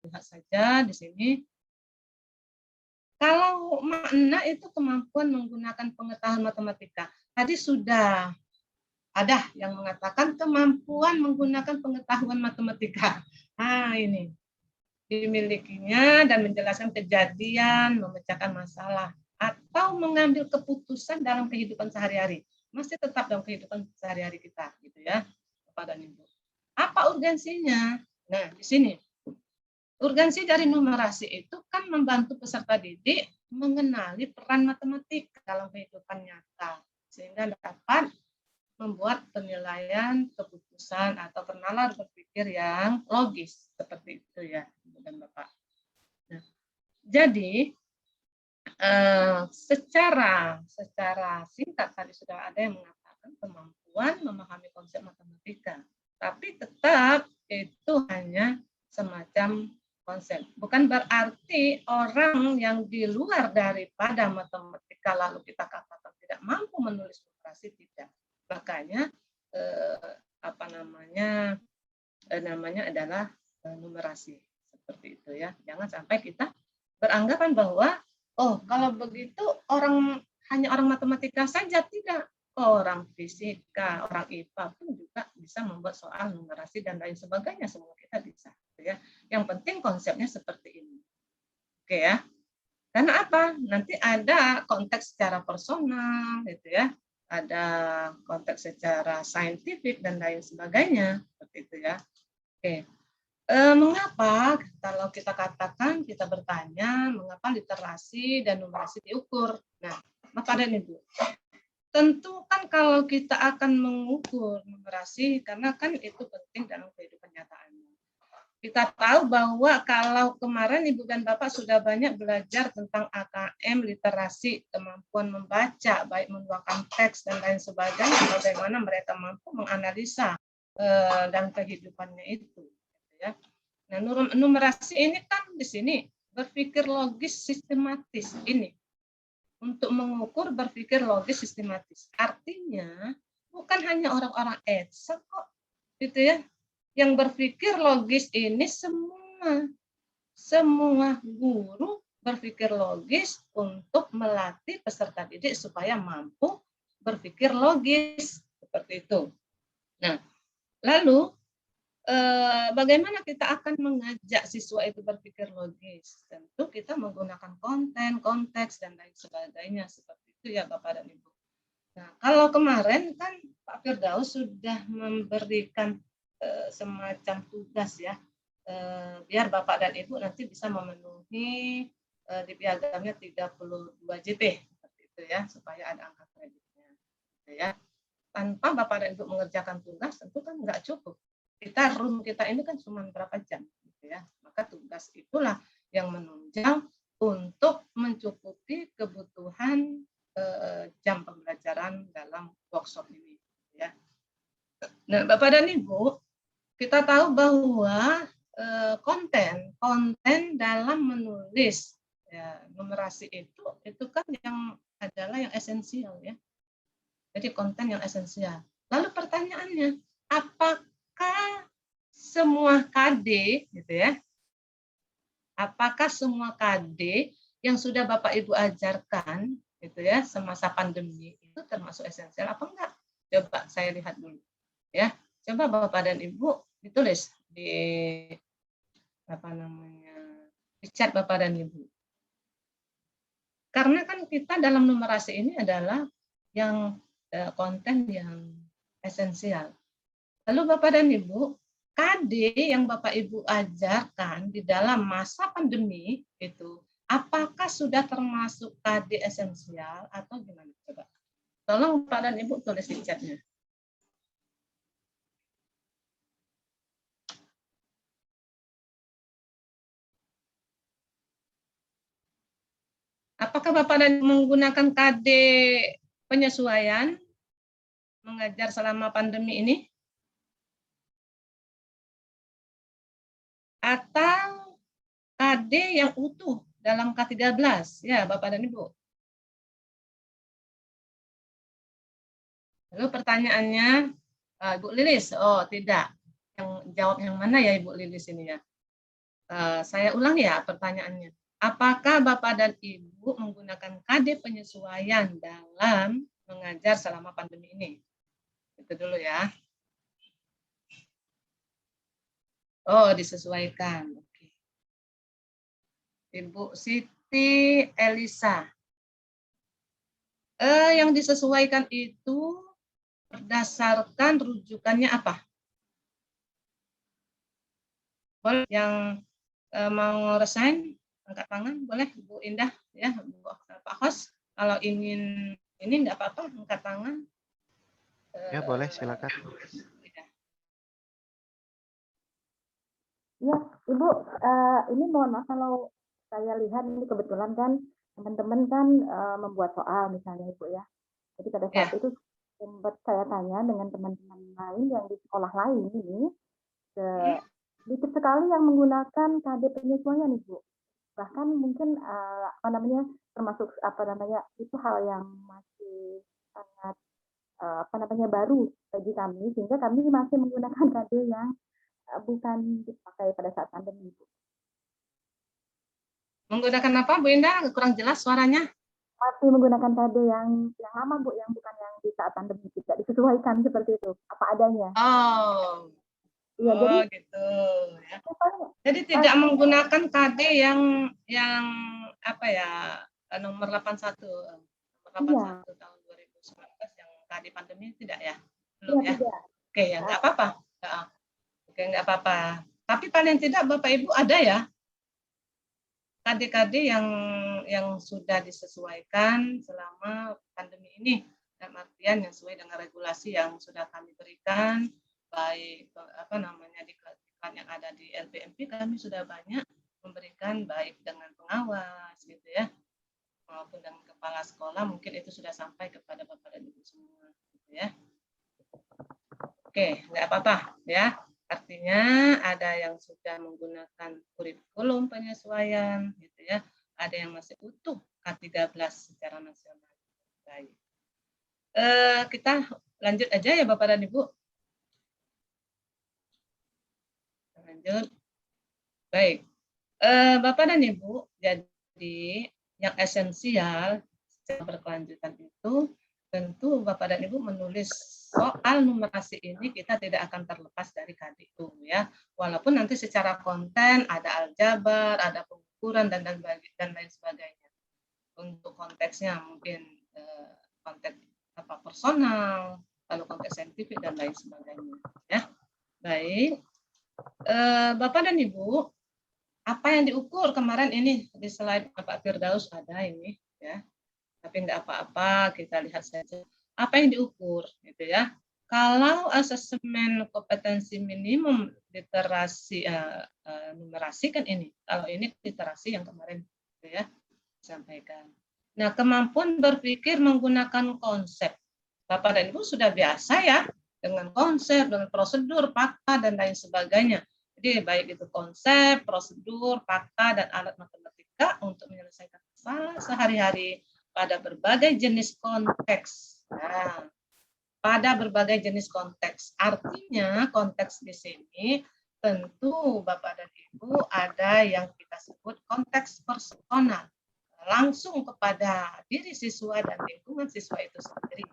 Lihat saja di sini. Kalau makna itu kemampuan menggunakan pengetahuan matematika. Tadi sudah ada yang mengatakan kemampuan menggunakan pengetahuan matematika. Nah, ini dimilikinya dan menjelaskan kejadian, memecahkan masalah, atau mengambil keputusan dalam kehidupan sehari-hari. Masih tetap dalam kehidupan sehari-hari kita, gitu ya, Bapak dan Ibu. Apa urgensinya? Nah, di sini. Urgensi dari numerasi itu kan membantu peserta didik mengenali peran matematika dalam kehidupan nyata, sehingga dapat membuat penilaian, keputusan, atau bernalar berpikir yang logis. Seperti itu ya, Ibu dan Bapak. Nah, jadi, secara singkat tadi sudah ada yang mengatakan kemampuan memahami konsep matematika. Tapi tetap itu hanya semacam konsep. Bukan berarti orang yang di luar daripada matematika lalu kita katakan tidak mampu menulis numerasi, tidak. Makanya namanya adalah numerasi seperti itu ya. Jangan sampai kita beranggapan bahwa kalau begitu hanya orang matematika saja, tidak. Orang fisika, orang IPA pun juga bisa membuat soal numerasi dan lain sebagainya, semua kita bisa, gitu ya. Yang penting konsepnya seperti ini. Oke ya. Karena apa? Nanti ada konteks secara personal, gitu ya. Ada konteks secara saintifik dan lain sebagainya, seperti itu ya. Oke. Mengapa kalau kita katakan, kita bertanya, mengapa literasi dan numerasi diukur? Nah, Bapak dan Ibu, tentu kan kalau kita akan mengukur numerasi, karena kan itu penting dalam kehidupan nyataannya. Kita tahu bahwa kalau kemarin Ibu dan Bapak sudah banyak belajar tentang AKM, literasi, kemampuan membaca, baik menuangkan teks dan lain sebagainya, bagaimana mereka mampu menganalisa dalam kehidupannya itu. Ya. Nah, numerasi ini kan di sini berpikir logis sistematis ini. Untuk mengukur berpikir logis sistematis. Artinya bukan hanya orang-orang eksak kok, gitu ya. Yang berpikir logis ini semua guru berpikir logis untuk melatih peserta didik supaya mampu berpikir logis seperti itu. Nah, lalu bagaimana kita akan mengajak siswa itu berpikir logis? Tentu kita menggunakan konten, konteks, dan lain sebagainya. Seperti itu ya Bapak dan Ibu. Nah, kalau kemarin kan Pak Firdaus sudah memberikan semacam tugas ya, biar Bapak dan Ibu nanti bisa memenuhi di piagamnya 32 JP. Seperti itu ya, supaya ada angka kreditnya. Gitu ya. Tanpa Bapak dan Ibu mengerjakan tugas, tentu kan nggak cukup. Room kita ini kan cuma berapa jam, gitu ya. Maka tugas itulah yang menunjang untuk mencukupi kebutuhan jam pembelajaran dalam workshop ini. Ya. Nah, Bapak dan Ibu, kita tahu bahwa konten dalam menulis ya, numerasi itu kan yang adalah yang esensial ya. Jadi konten yang esensial. Lalu pertanyaannya, apakah semua KD gitu ya? Apakah semua KD yang sudah Bapak Ibu ajarkan gitu ya semasa pandemi itu termasuk esensial apa enggak? Coba saya lihat dulu ya. Coba Bapak dan Ibu ditulis di di chat Bapak dan Ibu. Karena kan kita dalam numerasi ini adalah yang konten yang esensial. Lalu Bapak dan Ibu, KD yang Bapak Ibu ajarkan di dalam masa pandemi itu, apakah sudah termasuk KD esensial atau gimana? Coba. Tolong Bapak dan Ibu tulis di chatnya. Apakah Bapak dan Ibu menggunakan KD penyesuaian mengajar selama pandemi ini? Atau KD yang utuh dalam K13? Ya, Bapak dan Ibu. Lalu pertanyaannya, Ibu Lilis, oh tidak. Yang jawab yang mana ya Ibu Lilis ini ya? Saya ulang ya pertanyaannya. Apakah Bapak dan Ibu menggunakan KD penyesuaian dalam mengajar selama pandemi ini? Itu dulu ya. Oh, disesuaikan. Oke. Ibu Siti Elisa. Yang disesuaikan itu berdasarkan rujukannya apa? Boleh yang mau resign, angkat tangan, boleh Bu Indah, ya, Pak Hos. Kalau ingin ini enggak apa-apa, angkat tangan. Ya, boleh, silakan. Ya, Ibu, ini mohon maaf kalau saya lihat ini kebetulan kan teman-teman kan membuat soal misalnya Ibu ya. Jadi pada saat itu sempat saya tanya dengan teman-teman lain yang di sekolah lain ini, sedikit sekali yang menggunakan KD penyesuaian Ibu. Bahkan mungkin termasuk itu hal yang masih sangat baru bagi kami, sehingga kami masih menggunakan KD yang bukan dipakai pada saat pandemi Ibu. Menggunakan apa Bu Indah? Kurang jelas suaranya. Masih menggunakan KD yang lama Bu, yang bukan yang di saat pandemi, tidak disesuaikan seperti itu, apa adanya. Oh. Ya, jadi gitu ya. Jadi tidak menggunakan KD yang apa ya, nomor 81 iya. tahun 2019 yang KD pandemi tidak ya? Belum ya? Tidak. Oke, ya enggak apa-apa. Oke, enggak apa-apa. Tapi paling tidak Bapak Ibu ada ya KD-KD yang sudah disesuaikan selama pandemi ini, dalam artian yang sesuai dengan regulasi yang sudah kami berikan, baik diklat yang ada di LPMP, kami sudah banyak memberikan baik dengan pengawas gitu ya, maupun dengan kepala sekolah, mungkin itu sudah sampai kepada Bapak dan Ibu semua gitu ya. Oke, enggak apa-apa ya. Artinya ada yang sudah menggunakan kurikulum penyesuaian gitu ya. Ada yang masih utuh K13 secara nasional. Baik. Kita lanjut aja ya Bapak dan Ibu. Lanjut. Baik. Bapak dan Ibu, jadi yang esensial secara berkelanjutan itu tentu Bapak dan Ibu menulis soal numerasi ini, kita tidak akan terlepas dari KD itu ya. Walaupun nanti secara konten ada aljabar, ada pengukuran dan lain sebagainya. Untuk konteksnya mungkin konteks personal, lalu konteks saintifik dan lain sebagainya ya. Baik. Bapak dan Ibu, apa yang diukur kemarin ini di slide Bapak Firdaus ada ini ya. Tapi enggak apa-apa, kita lihat saja apa yang diukur gitu ya. Kalau asesmen kompetensi minimum literasi numerasi kan ini. Kalau ini literasi yang kemarin gitu ya disampaikan. Nah, kemampuan berpikir menggunakan konsep. Bapak dan Ibu sudah biasa ya dengan konsep, dengan prosedur, fakta dan lain sebagainya. Jadi baik itu konsep, prosedur, fakta dan alat matematika untuk menyelesaikan masalah sehari-hari pada berbagai jenis konteks. Nah, pada berbagai jenis konteks. Artinya konteks di sini tentu Bapak dan Ibu ada yang kita sebut konteks personal. Langsung kepada diri siswa dan lingkungan siswa itu sendiri.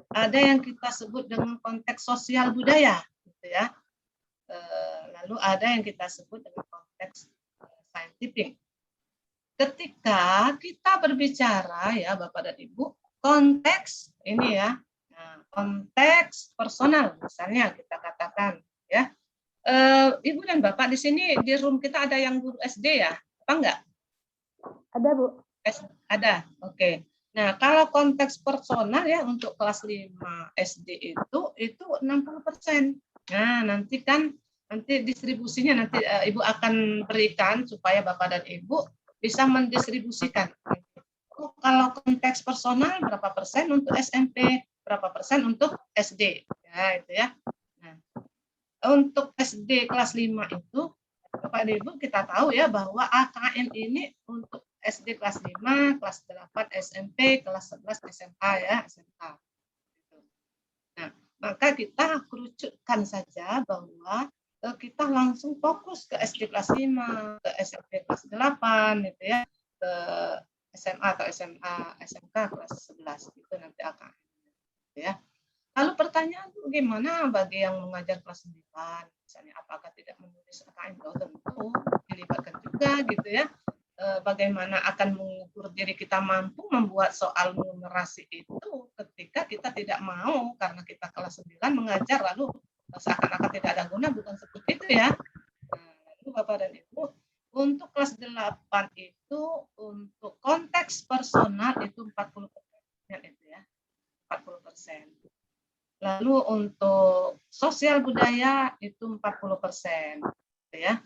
Ada yang kita sebut dengan konteks sosial budaya, gitu ya. Lalu ada yang kita sebut dengan konteks saintifik. Ketika kita berbicara ya Bapak dan Ibu, konteks ini ya, nah, konteks personal misalnya kita katakan ya, Ibu dan Bapak di sini di room kita ada yang guru SD ya, apa enggak? Ada Bu. Ada, oke. Nah kalau konteks personal ya untuk kelas 5 SD itu 60%. Nah nanti distribusinya nanti Ibu akan berikan supaya Bapak dan Ibu bisa mendistribusikan. Kalau konteks personal berapa persen untuk SMP, berapa persen untuk SD, ya itu ya. Nah, untuk SD kelas 5 itu, Bapak dan Ibu kita tahu ya bahwa AKN ini untuk SD kelas 5, kelas 8 SMP, kelas 11 SMA ya, SMA. Nah, maka kita kerucutkan saja bahwa kita langsung fokus ke SD kelas 5, ke SMP kelas 8 gitu ya, ke SMA atau SMA, SMK kelas 11 gitu nanti akan ya. Lalu pertanyaan tuh gimana bagi yang mengajar kelas 9 misalnya apakah tidak menulis AKM? Oh, tentu dilibatkan juga gitu ya. Bagaimana akan mengukur diri kita mampu membuat soal numerasi itu ketika kita tidak mau karena kita kelas 9 mengajar lalu seakan-akan tidak ada guna, bukan seperti itu ya. Nah, lalu Bapak dan Ibu, untuk kelas 8 itu untuk konteks personal itu 40% itu ya. 40%. Lalu untuk sosial budaya itu 40%, gitu ya.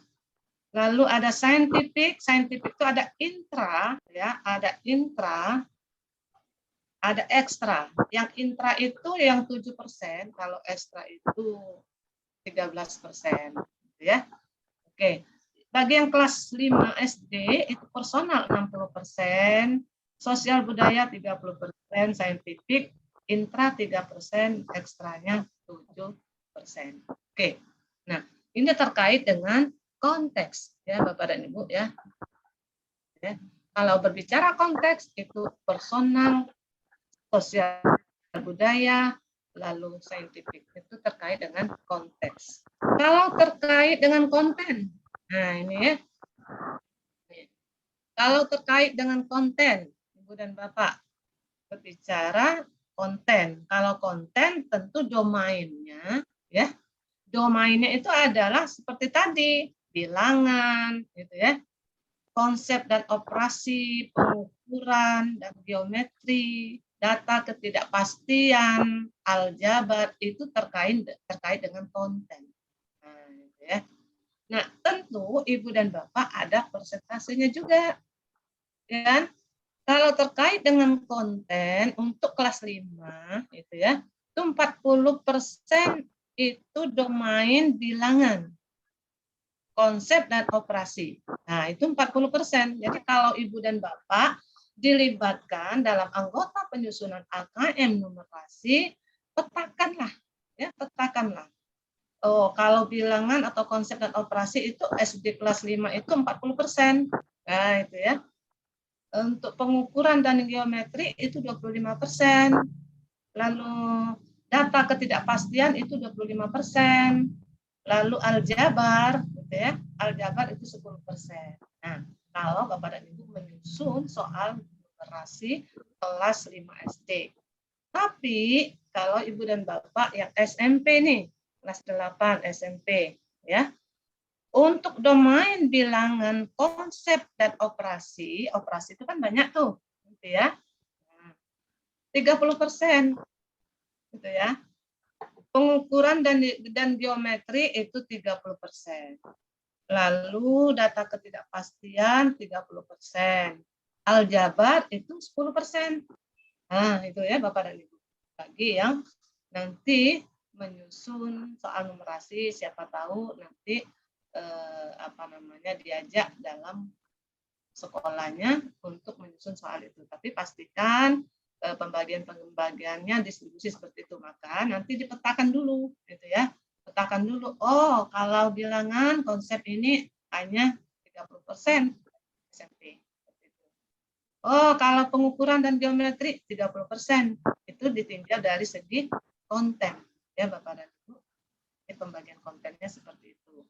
Lalu ada scientific itu ada intra, ya, ada intra, ada ekstra. Yang intra itu yang 7%, kalau ekstra itu 13%, gitu ya. Oke. Bagi yang kelas 5 SD itu personal 60%, sosial budaya 30%, scientific, intra 3%, ekstranya 7%. Oke. Nah, ini terkait dengan konteks ya Bapak dan Ibu ya. Kalau berbicara konteks itu personal, sosial budaya, lalu saintifik itu terkait dengan konteks. Kalau terkait dengan konten, nah ini ya. Kalau terkait dengan konten, Ibu dan Bapak berbicara konten. Kalau konten tentu domainnya ya. Domainnya itu adalah seperti tadi, bilangan gitu ya. Konsep dan operasi, pengukuran dan geometri, data ketidakpastian, aljabar itu terkait dengan konten. Nah, gitu ya. Nah, tentu Ibu dan Bapak ada persentasenya juga. Ya kan? Kalau terkait dengan konten untuk kelas 5 itu ya, itu 40% itu domain bilangan, konsep dan operasi. Nah, itu 40%. Jadi kalau Ibu dan Bapak dilibatkan dalam anggota penyusunan AKM numerasi, petakanlah ya, petakanlah. Oh, kalau bilangan atau konsep dan operasi itu SD kelas 5 itu 40%. Nah, itu ya. Untuk pengukuran dan geometri itu 25%. Lalu data ketidakpastian itu 25%. Lalu aljabar, gitu ya. Aljabar itu 10%. Nah, kalau Bapak dan Ibu menyusun soal numerasi kelas 5 SD. Tapi kalau Ibu dan Bapak yang SMP nih, kelas 8 SMP, ya. Untuk domain bilangan konsep dan operasi itu kan banyak tuh, gitu ya. 30%, gitu ya. Pengukuran dan geometri itu 30%. Lalu data ketidakpastian 30%. Aljabar itu 10%. Nah, itu ya Bapak dan Ibu. Bagi yang nanti menyusun soal numerasi, siapa tahu nanti diajak dalam sekolahnya untuk menyusun soal itu. Tapi pastikan pembagiannya distribusi seperti itu. Maka nanti dipetakan dulu, gitu ya. Petakan dulu. Oh, kalau bilangan konsep ini hanya 30% SMP. Oh, kalau pengukuran dan geometri 30%. Itu ditinjau dari segi konten. Ya, Bapak dan Ibu. Ini pembagian kontennya seperti itu.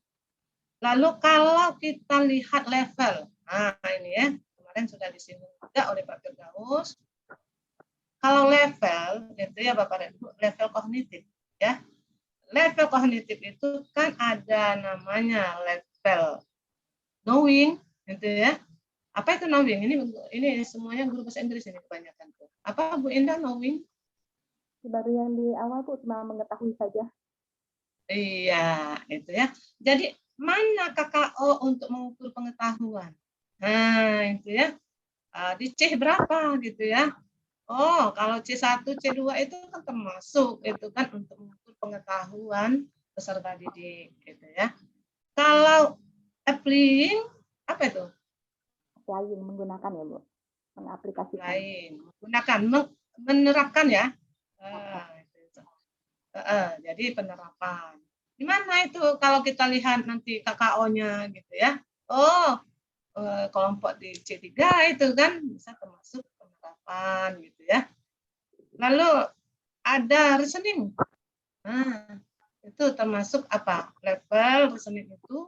Lalu kalau kita lihat level, nah ini ya, kemarin sudah disinggung juga oleh Pak Firdaus. Kalau level, itu ya Bapak dan Ibu, level kognitif, ya. Level kognitif itu kan ada namanya level knowing, gitu ya. Apa itu knowing? Ini semuanya guru bahasa Inggris ini kebanyakan tuh. Apa Bu Indah knowing? Baru yang di awal Bu cuma mengetahui saja. Iya, itu ya. Jadi mana KKO untuk mengukur pengetahuan? Nah, itu ya. Di C berapa gitu ya. Oh, kalau C1, C2 itu kan termasuk itu kan untuk mengukur pengetahuan peserta didik gitu ya. Kalau applying apa itu? Applying menggunakan ya Bu. Mengaplikasikan. Lain, menggunakan, menerapkan ya. Jadi penerapan. Gimana itu kalau kita lihat nanti KKO-nya gitu ya. Oh, kelompok di C3 itu kan bisa termasuk penerapan gitu ya. Lalu ada reasoning. Nah, itu termasuk apa? Level reasoning itu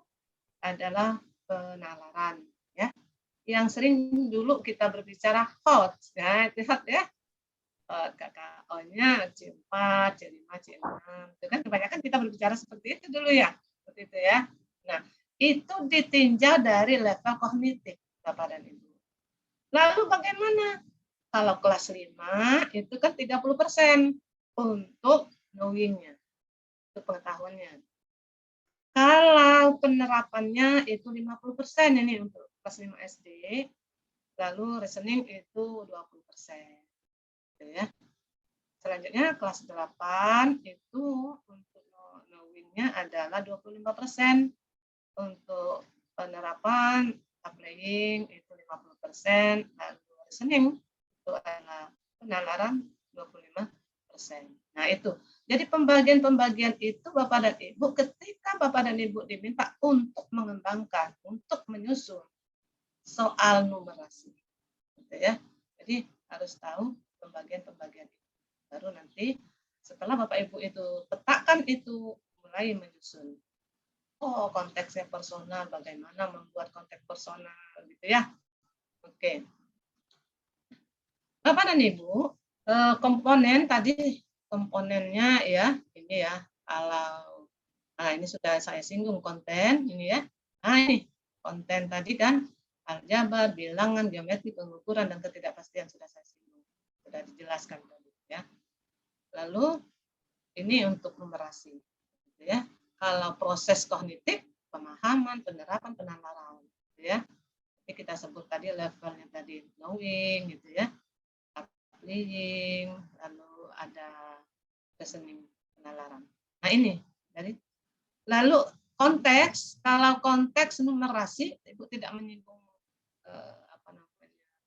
adalah penalaran ya. Yang sering dulu kita berbicara HOT ya, itu HOT ya. KKO-nya C4, C5, C6. Itu kan kebanyakan kita berbicara seperti itu dulu ya. Seperti itu ya. Nah, itu ditinjau dari level kognitif, Bapak dan Ibu. Lalu bagaimana? Kalau kelas 5 itu kan 30% untuk knowing-nya, untuk pengetahuannya. Kalau penerapannya itu 50% ini untuk kelas 5 SD, lalu reasoning itu 20%. Gitu ya. Selanjutnya kelas 8 itu untuk knowing-nya adalah 25%. Untuk penerapan applying itu 50%, lalu reasoning itu adalah penalaran 25%. Nah, itu. Jadi pembagian-pembagian itu Bapak dan Ibu ketika Bapak dan Ibu diminta untuk mengembangkan, untuk menyusun soal numerasi. Gitu ya. Jadi harus tahu pembagian-pembagian itu. Baru nanti setelah Bapak Ibu itu petakan itu mulai menyusun. Oh, konteksnya personal, bagaimana membuat konteks personal gitu ya. Oke. Bapak dan Ibu, komponen tadi komponennya ya, ini ya. Kalau ini sudah saya singgung konten ini ya. Nah, ini konten tadi kan aljabar, bilangan, geometri, pengukuran dan ketidakpastian sudah saya singgung. Sudah dijelaskan tadi ya. Lalu ini untuk numerasi gitu ya. Kalau proses kognitif, pemahaman, penerapan, penalaran gitu ya. Jadi kita sebut tadi levelnya tadi knowing gitu ya. Applying, lalu ada reasoning, penalaran. Nah, ini dari lalu konteks, kalau konteks numerasi Ibu tidak menyinggung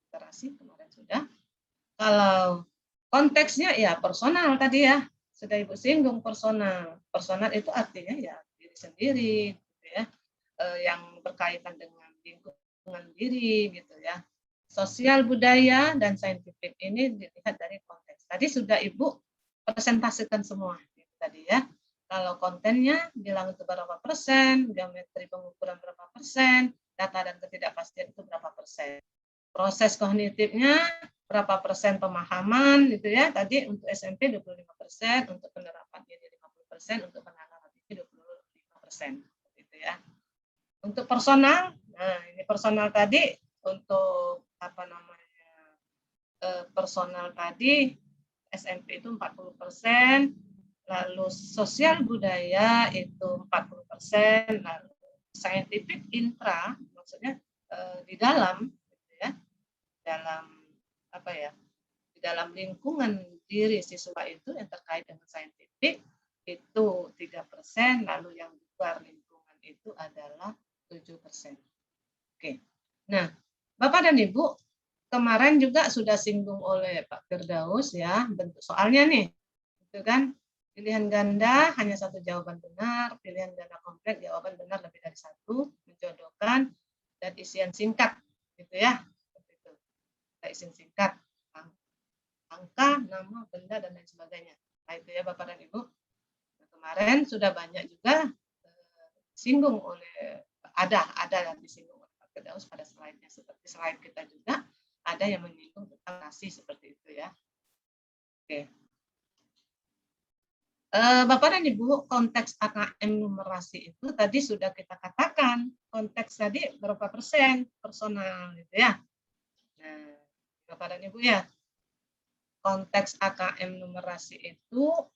literasi kemarin sudah. Kalau konteksnya ya personal tadi ya, sudah Ibu singgung personal. Personal itu artinya ya diri sendiri gitu ya. Yang berkaitan dengan lingkungan diri gitu ya. Sosial, budaya dan saintifik ini dilihat dari konteks. Tadi sudah Ibu presentasikan semua gitu, tadi ya. Kalau kontennya bilang itu berapa persen, geometri pengukuran berapa persen, data dan ketidakpastian itu berapa persen. Proses kognitifnya berapa persen pemahaman gitu ya. Tadi untuk SMP 25%, untuk penerapan ini 50%, untuk penalaran ini 25%. Gitu ya. Untuk personal, nah ini personal tadi untuk personal tadi SMP itu 40%, lalu sosial budaya itu 40%, lalu saintifik intra maksudnya di dalam gitu ya, dalam di dalam lingkungan diri siswa itu yang terkait dengan saintifik itu 3%, lalu yang di luar lingkungan itu adalah 7%. Oke. Nah, Bapak dan Ibu, kemarin juga sudah singgung oleh Pak Firdaus ya, bentuk soalnya nih. Itu kan pilihan ganda hanya satu jawaban benar, pilihan ganda kompleks jawaban benar lebih dari satu, menjodohkan dan isian singkat gitu ya. Itu. Isian singkat, angka, nama, benda dan lain sebagainya. Nah, itu ya Bapak dan Ibu. Nah, kemarin sudah banyak juga singgung oleh ada yang disinggung oleh Pak Firdaus pada slide-nya, seperti slide kita juga ada yang menyinggung tentang nasi seperti itu ya. Oke. Bapak dan Ibu, konteks AKM numerasi itu tadi sudah kita katakan, konteks tadi berapa persen personal gitu ya. Nah, Bapak dan Ibu ya, konteks AKM numerasi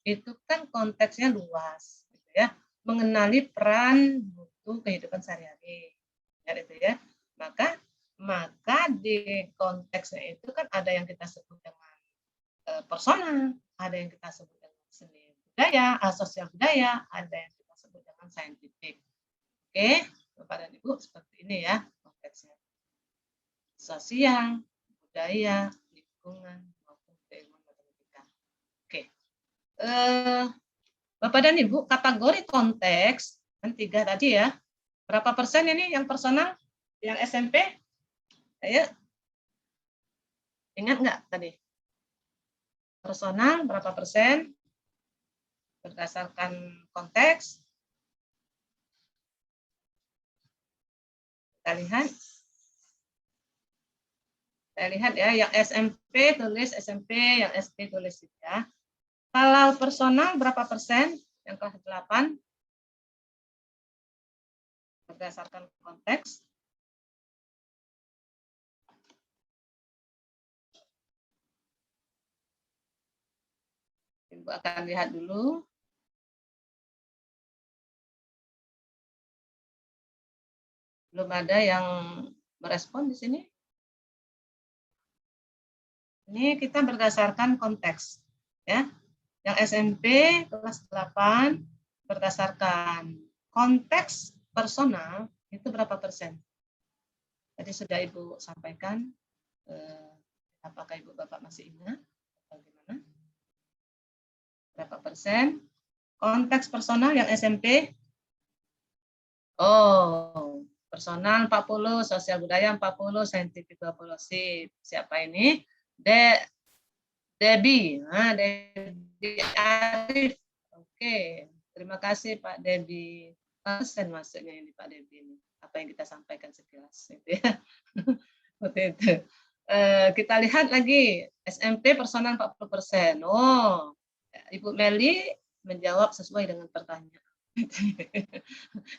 itu kan konteksnya luas gitu ya, mengenali peran mutu kehidupan sehari-hari ya, itu ya. Maka di konteksnya itu kan ada yang kita sebut dengan personal, ada yang kita sebut dengan seni budaya, sosial budaya, ada yang kita sebut dengan saintifik. Oke, Bapak dan Ibu, seperti ini ya konteksnya. Sosial, budaya, lingkungan, maupun keilmuan matematika. Oke. Bapak dan Ibu, kategori konteks, kan 3 tadi ya. Berapa persen ini yang personal, yang SMP? Ayo, ingat nggak tadi? Personal berapa persen? Berdasarkan konteks. Kita lihat. Saya lihat ya, yang SMP tulis SMP, yang SD tulis ya. Kalau personal berapa persen? Yang kelas 8 berdasarkan konteks. Ibu akan lihat dulu. Belum ada yang merespon di sini. Ini kita berdasarkan konteks ya. Yang SMP kelas 8 berdasarkan konteks personal itu berapa persen? Tadi sudah Ibu sampaikan. Apakah Ibu Bapak masih ingat? Bagaimana? Berapa persen? Konteks personal yang SMP? Oh, personal 40, sosial budaya 40, saintifik 20. Siapa ini? Debbie. Nah, Debbie Arif. Oke, terima kasih Pak Debbie. Persen maksudnya ini Pak Debbie ini. Apa yang kita sampaikan sekilas itu ya. Seperti itu. Kita lihat lagi SMP personal 40%. Oh, Ibu Meli menjawab sesuai dengan pertanyaan.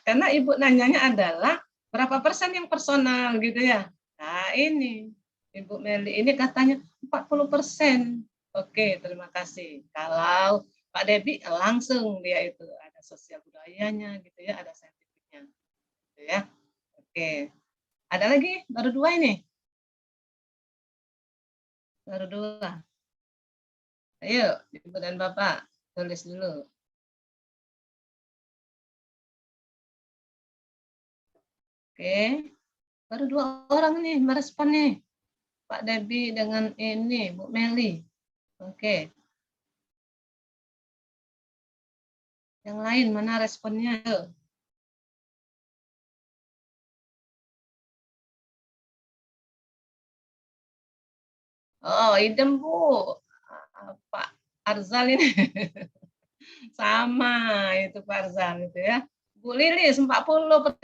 Karena Ibu nanyanya adalah berapa persen yang personal gitu ya. Nah ini Ibu Meli ini katanya 40%. Oke, terima kasih. Kalau Pak Debbie langsung dia itu ada sosial budayanya gitu ya, ada saintifiknya gitu ya. Oke. Ada lagi baru 2 ini. Baru 2. Ayo, Ibu dan Bapak tulis dulu. Oke. Baru 2 orang nih merespon nih. Pak Debbie dengan ini, Bu Meli. Oke. Yang lain mana responnya? Oh, idem Bu. Pak Arzal ini. Sama itu Pak Arzal itu ya. Bu Lilis 40%.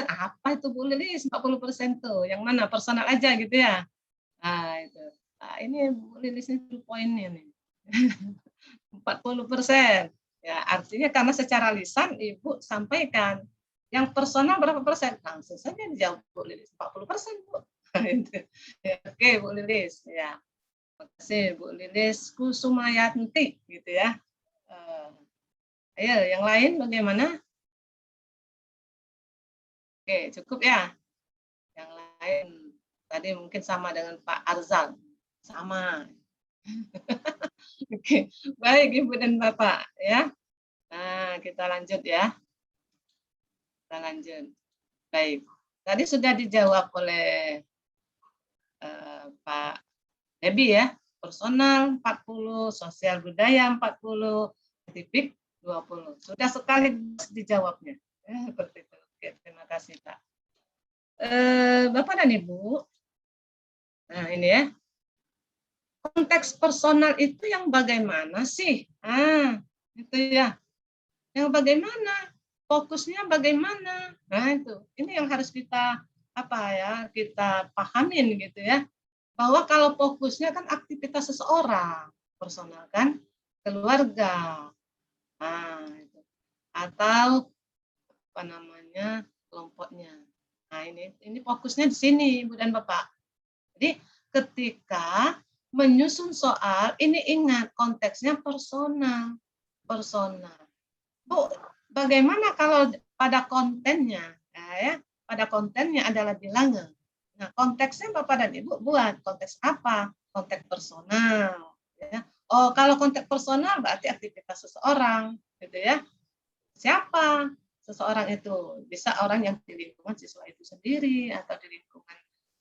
Apa itu Bu Lilis 40% tuh? Yang mana? Personal aja gitu ya. Nah, itu. Nah, ini Bu Lilis ini 2 poinnya nih. 40%. Ya, artinya karena secara lisan Ibu sampaikan yang personal berapa persen? Langsung saja dijawab Bu Lilis 40%, Bu. Ya, oke, Bu Lilis. Ya. Terima kasih Bu Lilis Kusumayanti gitu ya. Ayo, yang lain bagaimana? Oke, cukup ya. Yang lain tadi mungkin sama dengan Pak Arzal. Sama. Oke, baik Ibu dan Bapak ya. Nah, kita lanjut ya. Kita lanjut. Baik. Tadi sudah dijawab oleh Pak Debbie ya. Personal 40, sosial budaya 40, saintifik 20. Sudah sekaligus dijawabnya. Seperti itu. Oke, terima kasih Pak. Bapak dan Ibu, nah ini ya, konteks personal itu yang bagaimana sih? Itu ya, yang bagaimana? Fokusnya bagaimana? Nah itu, ini yang harus kita kita pahamin gitu ya, bahwa kalau fokusnya kan aktivitas seseorang, personal kan, keluarga, nah itu, atau apa namanya kelompoknya. Nah ini fokusnya di sini, Ibu dan Bapak. Jadi ketika menyusun soal, ini ingat konteksnya personal. Bu, bagaimana kalau pada kontennya? Nah, ya, pada kontennya adalah bilangan. Nah, konteksnya Bapak dan Ibu buat konteks apa? Konteks personal. Ya. Oh, kalau konteks personal berarti aktivitas seseorang, gitu ya. Siapa seseorang itu? Bisa orang yang di lingkungan siswa itu sendiri atau di lingkungan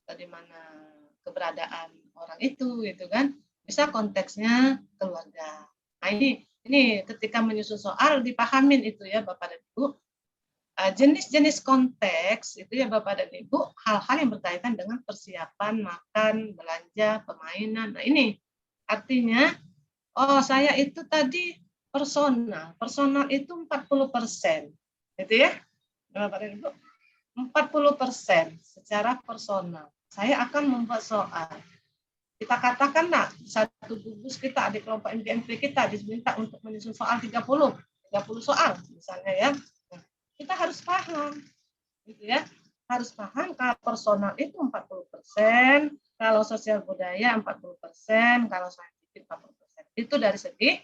di mana keberadaan orang itu, gitu kan? Bisa konteksnya keluarga. Nah, ini Ini ketika menyusun soal dipahamin itu ya Bapak dan Ibu. Jenis-jenis konteks itu ya Bapak dan Ibu, hal-hal yang berkaitan dengan persiapan makan, belanja, permainan. Nah ini artinya, oh saya itu tadi personal. Personal itu 40%. Gitu ya Bapak dan Ibu. 40% secara personal. Saya akan membuat soal. Kita katakanlah satu gugus kita di kelompok MPMP kita diminta untuk menyusun soal 30 soal misalnya ya. Nah, kita harus paham gitu ya. Harus paham kalau personal itu 40%, kalau sosial budaya 40%, kalau saintifik 40%. Itu dari segi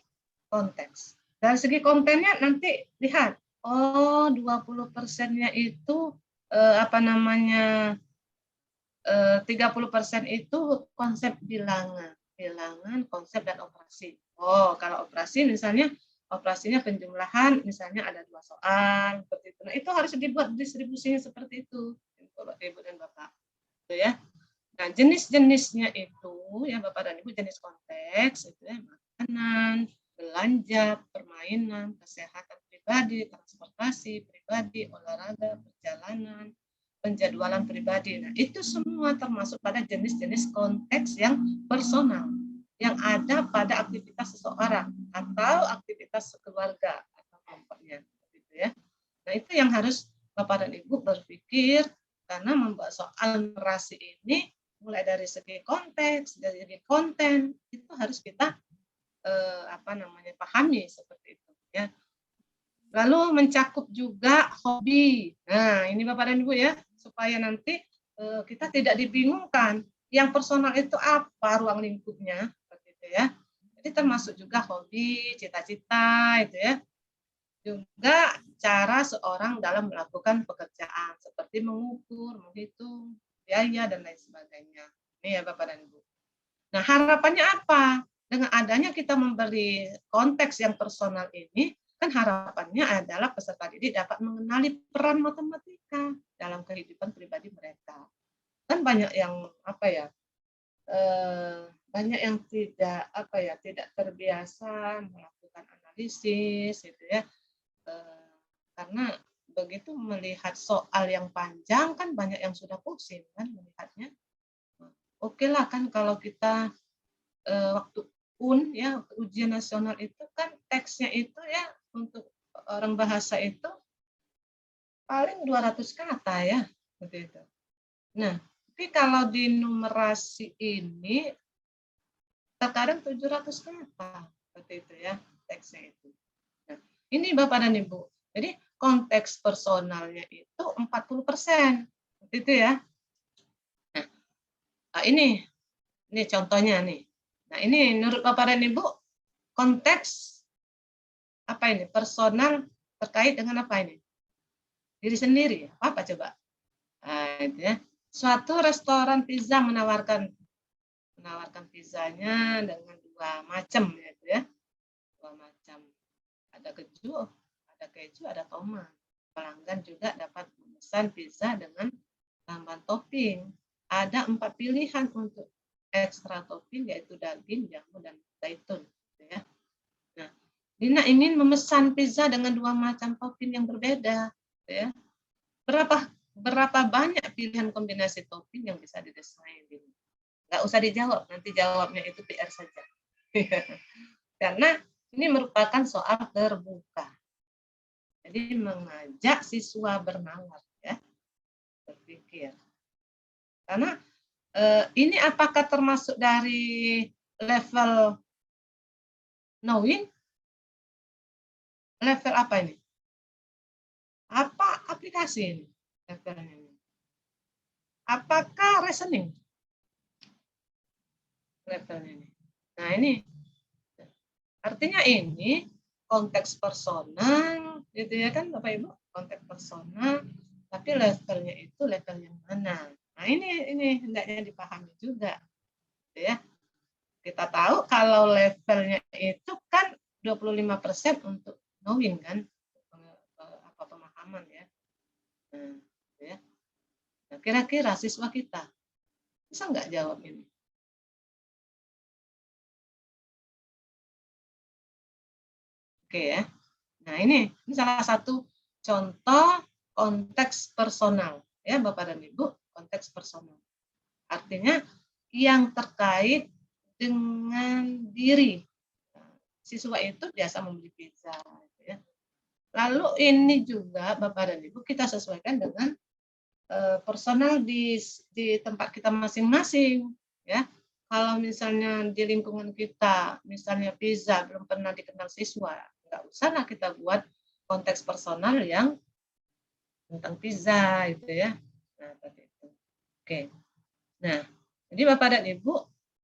konteks. Dari segi kontennya nanti lihat, oh 20%-nya itu apa namanya 30% itu konsep bilangan, konsep dan operasi. Oh, kalau operasi misalnya operasinya penjumlahan, misalnya ada 2 soal seperti itu. Nah, itu harus dibuat distribusinya seperti itu, Ibu dan Bapak. Gitu ya. Nah, jenis-jenisnya itu ya Bapak dan Ibu, jenis konteks itu ya, makanan, belanja, permainan, kesehatan pribadi, transportasi pribadi, olahraga, perjalanan, penjadwalan pribadi. Nah, itu semua termasuk pada jenis-jenis konteks yang personal yang ada pada aktivitas seseorang atau aktivitas keluarga atau kelompoknya, gitu ya. Nah, itu yang harus Bapak dan Ibu berpikir karena membuat soal narasi ini mulai dari segi konteks, dari segi konten itu harus kita pahami seperti itu ya. Lalu mencakup juga hobi. Nah, ini Bapak dan Ibu ya, supaya nanti kita tidak dibingungkan. Yang personal itu apa ruang lingkupnya, seperti itu ya. Jadi termasuk juga hobi, cita-cita, itu ya. Juga cara seorang dalam melakukan pekerjaan, seperti mengukur, menghitung biaya dan lain sebagainya. Ini ya Bapak dan Ibu. Nah, harapannya apa? Dengan adanya kita memberi konteks yang personal ini, kan harapannya adalah peserta didik dapat mengenali peran matematika dalam kehidupan pribadi mereka. Kan banyak yang banyak yang tidak terbiasa melakukan analisis gitu ya. Karena begitu melihat soal yang panjang kan banyak yang sudah pusing kan melihatnya. Oke lah kan kalau kita waktu ujian nasional itu kan teksnya itu ya untuk orang bahasa itu paling 200 kata ya, seperti itu. Nah, tapi kalau di numerasi ini terkadang 700 kata, seperti itu ya teksnya itu. Nah, ini Bapak dan Ibu. Jadi konteks personalnya itu 40%, seperti itu ya. Nah, ini contohnya nih. Nah, ini menurut Bapak dan Ibu konteks apa ini? Personal terkait dengan apa ini? Diri sendiri, apa coba? Nah, itu ya. Suatu restoran pizza menawarkan pizzanya dengan 2 macam gitu ya. 2 macam. Ada keju, ada tomat. Pelanggan juga dapat memesan pizza dengan tambahan topping. Ada 4 pilihan untuk ekstra topping yaitu daging, jamur, dan zaitun. Gitu ya. Nah, Dina ingin memesan pizza dengan 2 macam topping yang berbeda. Gitu ya. Berapa banyak pilihan kombinasi topping yang bisa didesain? Nggak usah dijawab, nanti jawabnya itu PR saja. Karena ini merupakan soal terbuka. Jadi mengajak siswa bernalar ya, berpikir. Karena ini apakah termasuk dari level knowing? Level apa ini? Apa aplikasi ini? Levelnya ini. Apakah reasoning? Levelnya ini. Nah, ini artinya ini konteks personal, gitu ya kan Bapak Ibu, konteks personal, tapi levelnya itu level yang mana? Nah, ini hendaknya dipahami juga, gitu ya. Kita tahu kalau levelnya itu kan 25% untuk knowing kan, pemahaman ya. Nah, gitu ya. Nah, kira-kira siswa kita bisa nggak jawab ini? Oke ya. Nah, ini salah satu contoh konteks personal ya Bapak dan Ibu, konteks personal. Artinya yang terkait dengan diri. Siswa itu biasa membeli pizza gitu ya. Lalu ini juga Bapak dan Ibu kita sesuaikan dengan personal di tempat kita masing-masing ya. Kalau misalnya di lingkungan kita, misalnya pizza belum pernah dikenal siswa, nggak usahlah kita buat konteks personal yang tentang pizza gitu ya. Nah, seperti itu. Oke. Nah, jadi Bapak dan Ibu,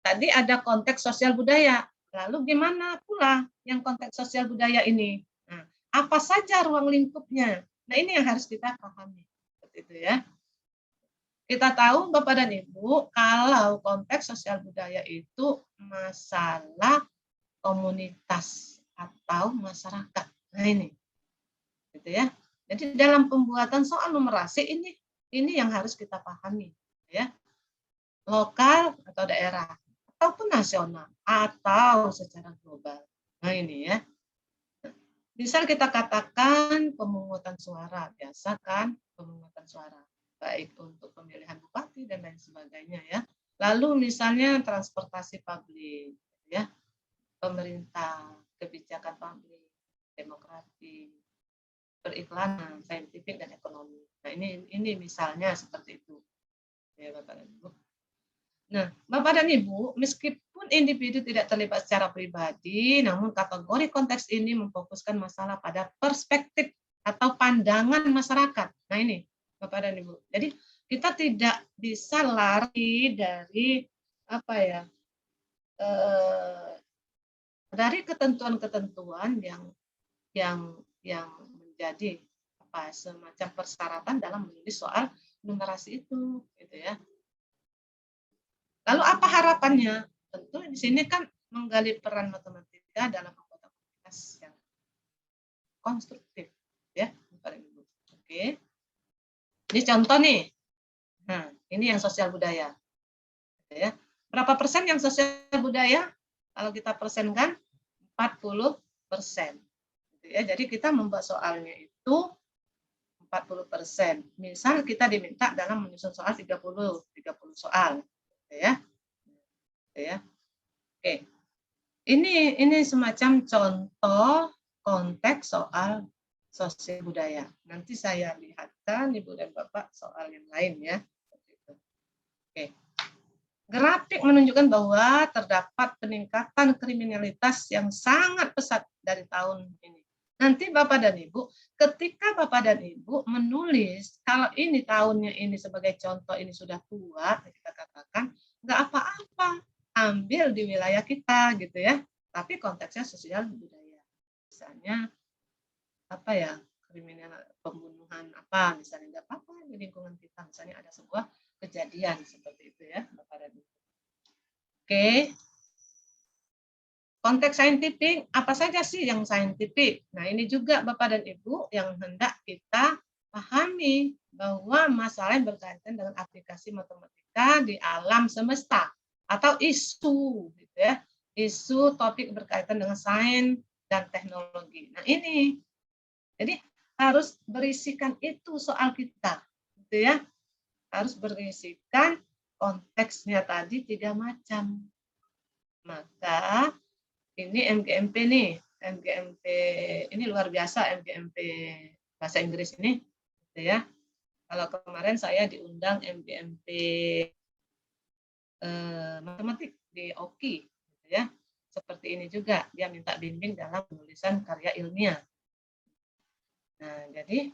tadi ada konteks sosial budaya. Lalu gimana pula yang konteks sosial budaya ini? Nah, apa saja ruang lingkupnya? Nah, ini yang harus kita pahami. Seperti itu ya. Kita tahu Bapak dan Ibu, kalau konteks sosial budaya itu masalah komunitas atau masyarakat. Nah, ini. Gitu ya. Jadi dalam pembuatan soal numerasi ini yang harus kita pahami, ya. Lokal atau daerah ataupun nasional atau secara global. Nah, ini ya. Misal kita katakan pemungutan suara, biasa kan pemungutan suara, baik untuk pemilihan bupati dan lain sebagainya ya. Lalu misalnya transportasi publik, ya, pemerintah, kebijakan publik, demokrasi, periklanan, saintifik dan ekonomi. Nah, ini misalnya seperti itu. Ya, Bapak dan Ibu. Nah, Bapak dan Ibu, meskipun individu tidak terlibat secara pribadi, namun kategori konteks ini memfokuskan masalah pada perspektif atau pandangan masyarakat. Nah, ini Bapak dan Ibu. Jadi kita tidak bisa lari dari apa ya? Dari ketentuan-ketentuan yang menjadi semacam persyaratan dalam menulis soal numerasi itu, gitu ya. Lalu apa harapannya? Tentu di sini kan menggali peran matematika dalam anggota komunitas yang konstruktif, ya. Oke. Ini contoh nih. Nah, ini yang sosial budaya. Ya. Berapa persen yang sosial budaya? Kalau kita persenkan 40%. Ya, jadi kita membuat soalnya itu 40%. Misal kita diminta dalam menyusun soal 30 soal, ya. Ya. Oke. Ini semacam contoh konteks soal sosial budaya. Nanti saya lihatkan Ibu dan Bapak soal yang lain ya. Oke. Grafik menunjukkan bahwa terdapat peningkatan kriminalitas yang sangat pesat dari tahun ini. Nanti Bapak dan Ibu, ketika Bapak dan Ibu menulis, kalau ini tahunnya ini sebagai contoh ini sudah tua, kita katakan, nggak apa-apa, ambil di wilayah kita gitu ya. Tapi konteksnya sosial budaya. Misalnya apa ya, kriminal pembunuhan apa, misalnya nggak apa-apa di lingkungan kita. Misalnya ada sebuah kejadian seperti itu ya, Bapak dan Ibu. Oke. Konteks saintifik, apa saja sih yang saintifik? Nah, ini juga Bapak dan Ibu yang hendak kita pahami bahwa masalah yang berkaitan dengan aplikasi matematika di alam semesta atau isu, gitu ya, isu topik berkaitan dengan sains dan teknologi. Nah, ini, jadi harus berisikan itu soal kita, gitu ya, harus berisikan konteksnya tadi 3 macam. Maka ini MGMP nih, MGMP ini luar biasa MGMP bahasa Inggris ini, gitu ya. Kalau kemarin saya diundang MGMP matematik di OKI, gitu ya. Seperti ini juga, dia minta bimbing dalam penulisan karya ilmiah. Nah, jadi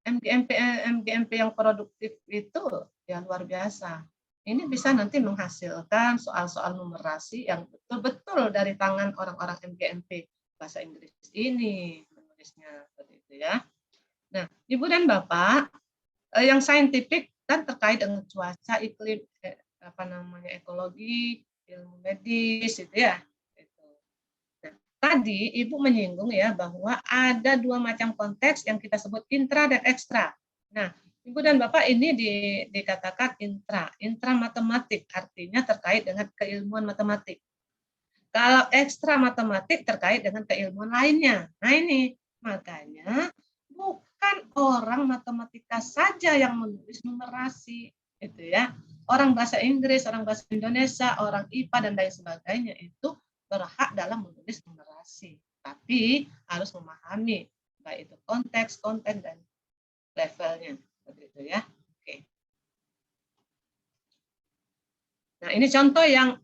MGMP yang produktif itu ya luar biasa. Ini bisa nanti menghasilkan soal-soal numerasi yang betul-betul dari tangan orang-orang MGMP bahasa Inggris ini menulisnya seperti itu ya. Nah, Ibu dan Bapak, yang saintifik kan terkait dengan cuaca, iklim, ekologi, ilmu medis itu ya. Nah, tadi Ibu menyinggung ya bahwa ada 2 macam konteks yang kita sebut intra dan ekstra. Nah, Ibu dan Bapak ini dikatakan intra matematik, artinya terkait dengan keilmuan matematik. Kalau ekstra matematik terkait dengan keilmuan lainnya. Nah ini, makanya bukan orang matematika saja yang menulis numerasi, gitu ya. Orang bahasa Inggris, orang bahasa Indonesia, orang IPA dan lain sebagainya itu berhak dalam menulis numerasi. Tapi harus memahami baik itu konteks, konten dan levelnya, begitu ya. Oke. Nah ini contoh yang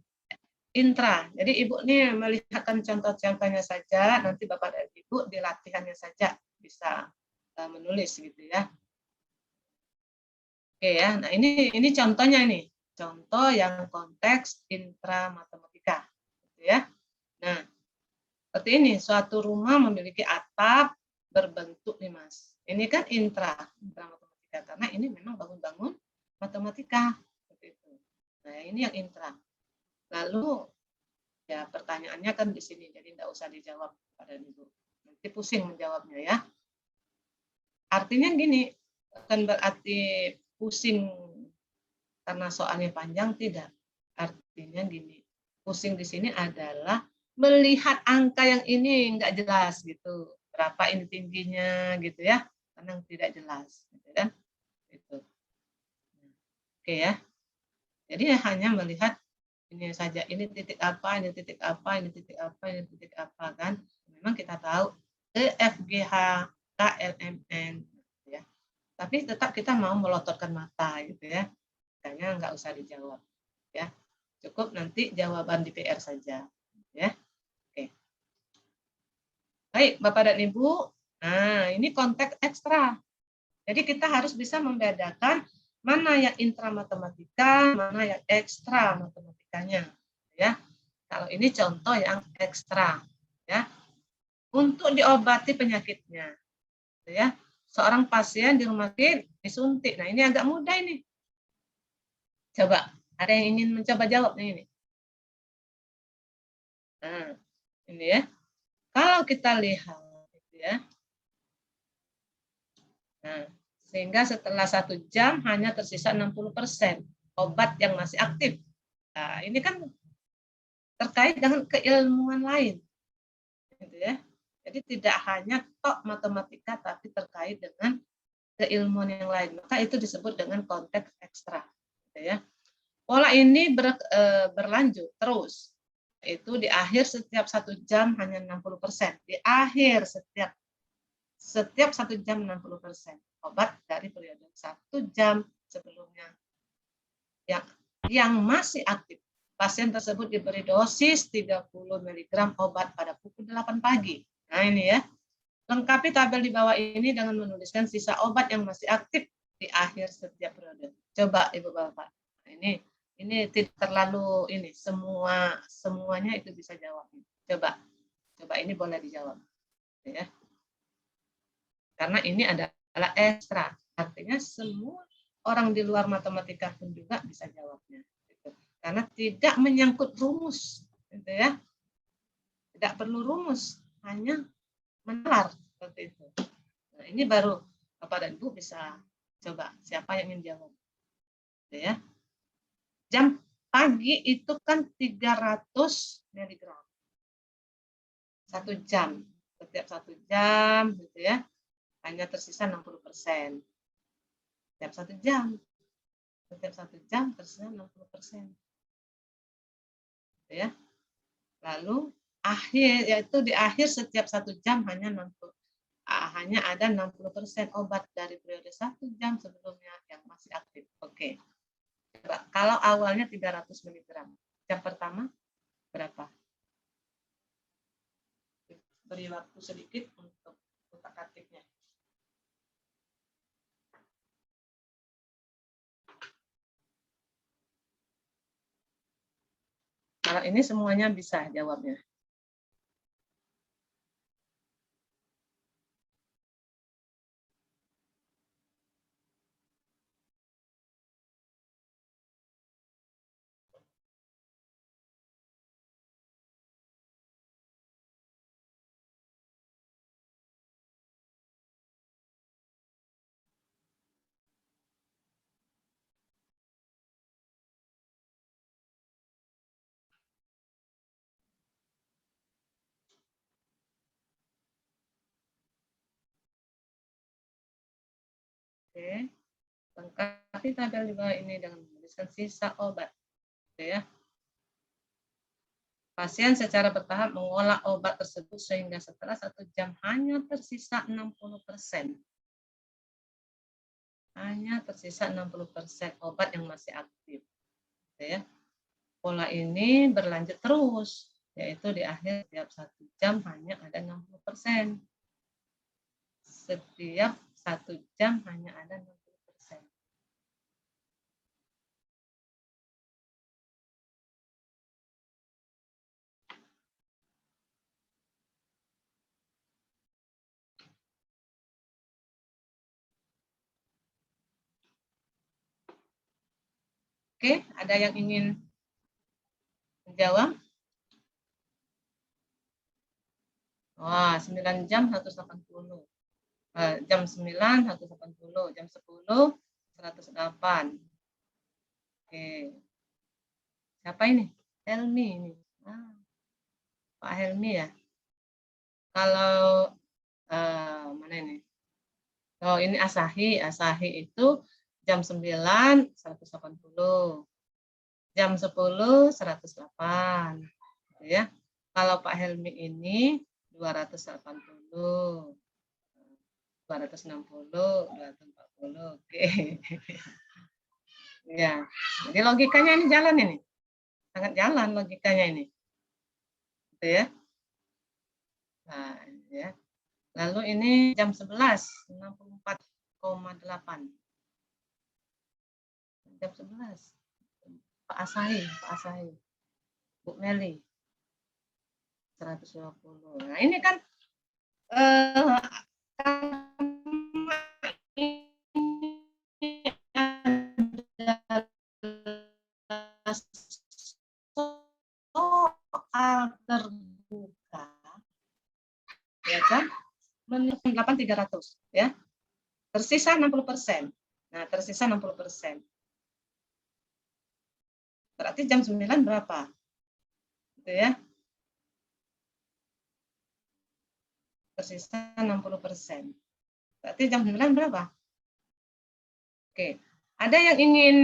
intra. Jadi Ibu nih melihatkan contoh-contohnya saja, nanti Bapak dan Ibu di latihannya saja bisa menulis gitu ya. Oke ya. Nah, ini contohnya nih. Contoh yang konteks intra matematika gitu ya. Nah, seperti ini, suatu rumah memiliki atap berbentuk nih Mas. Ini kan intra matematika karena ini memang bangun-bangun matematika seperti itu. Nah, ini yang intra. Lalu ya pertanyaannya kan di sini, jadi tidak usah dijawab pada Ibu. Nanti pusing menjawabnya ya. Artinya gini, bukan berarti pusing karena soalnya panjang, tidak. Artinya gini, pusing di sini adalah melihat angka yang ini nggak jelas gitu. Berapa ini tingginya gitu ya, karena tidak jelas. Gitu kan? Gitu. Oke ya. Jadi hanya melihat ini saja, ini titik apa, ini titik apa, ini titik apa, ini titik apa kan. Memang kita tahu E, F, G, H, K, L, M, N. Ya. Tapi tetap kita mau melototkan mata gitu ya. Kayaknya nggak usah dijawab. Ya. Cukup nanti jawaban di PR saja. Ya. Oke. Baik, Bapak dan Ibu. Nah, ini konteks ekstra. Jadi kita harus bisa membedakan mana yang intra matematika, mana yang ekstra matematikanya, ya. Kalau ini contoh yang ekstra, ya. Untuk diobati penyakitnya, ya. Seorang pasien di rumah sakit disuntik. Nah, ini agak mudah ini. Coba, ada yang ingin mencoba jawab ini? Nah, ini ya. Kalau kita lihat, ya. Nah, sehingga setelah 1 jam hanya tersisa 60% obat yang masih aktif. Nah, ini kan terkait dengan keilmuan lain, gitu ya. Jadi tidak hanya tok matematika, tapi terkait dengan keilmuan yang lain. Maka itu disebut dengan konteks ekstra, gitu ya. Pola ini berlanjut terus. Itu di akhir setiap 1 jam hanya 60%. Di akhir setiap 1 jam 60% obat dari periode 1 jam sebelumnya yang masih aktif. Pasien tersebut diberi dosis 30 mg obat pada pukul 8 pagi. Nah ini ya. Lengkapi tabel di bawah ini dengan menuliskan sisa obat yang masih aktif di akhir setiap periode. Coba Ibu Bapak. Nah, ini tidak terlalu ini semuanya itu bisa jawab. Coba ini boleh dijawab. Ya. Karena ini adalah ekstra. Artinya semua orang di luar matematika pun juga bisa jawabnya. Gitu. Karena tidak menyangkut rumus. Gitu ya. Tidak perlu rumus, hanya menalar. Seperti itu. Nah, ini baru Bapak dan Ibu bisa coba siapa yang ingin jawab. Gitu ya. Jam pagi itu kan 300 mg. 1 jam. Setiap 1 jam, gitu ya. Hanya tersisa 60%. Setiap 1 jam. Setiap 1 jam tersisa 60%. Ya. Lalu yaitu di akhir setiap 1 jam hanya ada 60% obat dari periode 1 jam sebelumnya yang masih aktif. Oke. Coba, kalau awalnya 300 mg. Jam pertama berapa? Beri waktu sedikit untuk utak-atiknya. Kalau ini semuanya bisa jawabnya. Oke. Lengkapi tabel di bawah ini dengan menuliskan sisa obat. Oke ya. Pasien secara bertahap mengolah obat tersebut sehingga setelah 1 jam hanya tersisa 60%. Hanya tersisa 60% obat yang masih aktif. Oke ya. Pola ini berlanjut terus, yaitu di akhir setiap 1 jam hanya ada 60%. Setiap 1 jam hanya ada 60%. Oke, ada yang ingin menjawab? Wah, 9 jam 180. Jam 9 180, jam 10 108. Oke. Siapa ini? Helmi ini. Pak Helmi ya. Kalau mana ini? Oh, ini Asahi. Asahi itu jam 9 180. Jam 10 108. Gitu ya. Kalau Pak Helmi ini 280. 260, 240. Oke. Ya. Jadi logikanya ini jalan ini. Sangat jalan logikanya ini. Gitu ya. Nah, ya. Lalu ini jam 11, 64,8. Jam 11. Pak Asahi, Pak Asahi. Bu Meli. 120. Nah, ini kan soal terbuka, ya kan? Menurut 8.300, ya. Tersisa 60%. Nah, tersisa 60%. Berarti jam 9 berapa? Gitu ya. Tersisa 60%. Berarti jam 9 berapa? Oke. Ada yang ingin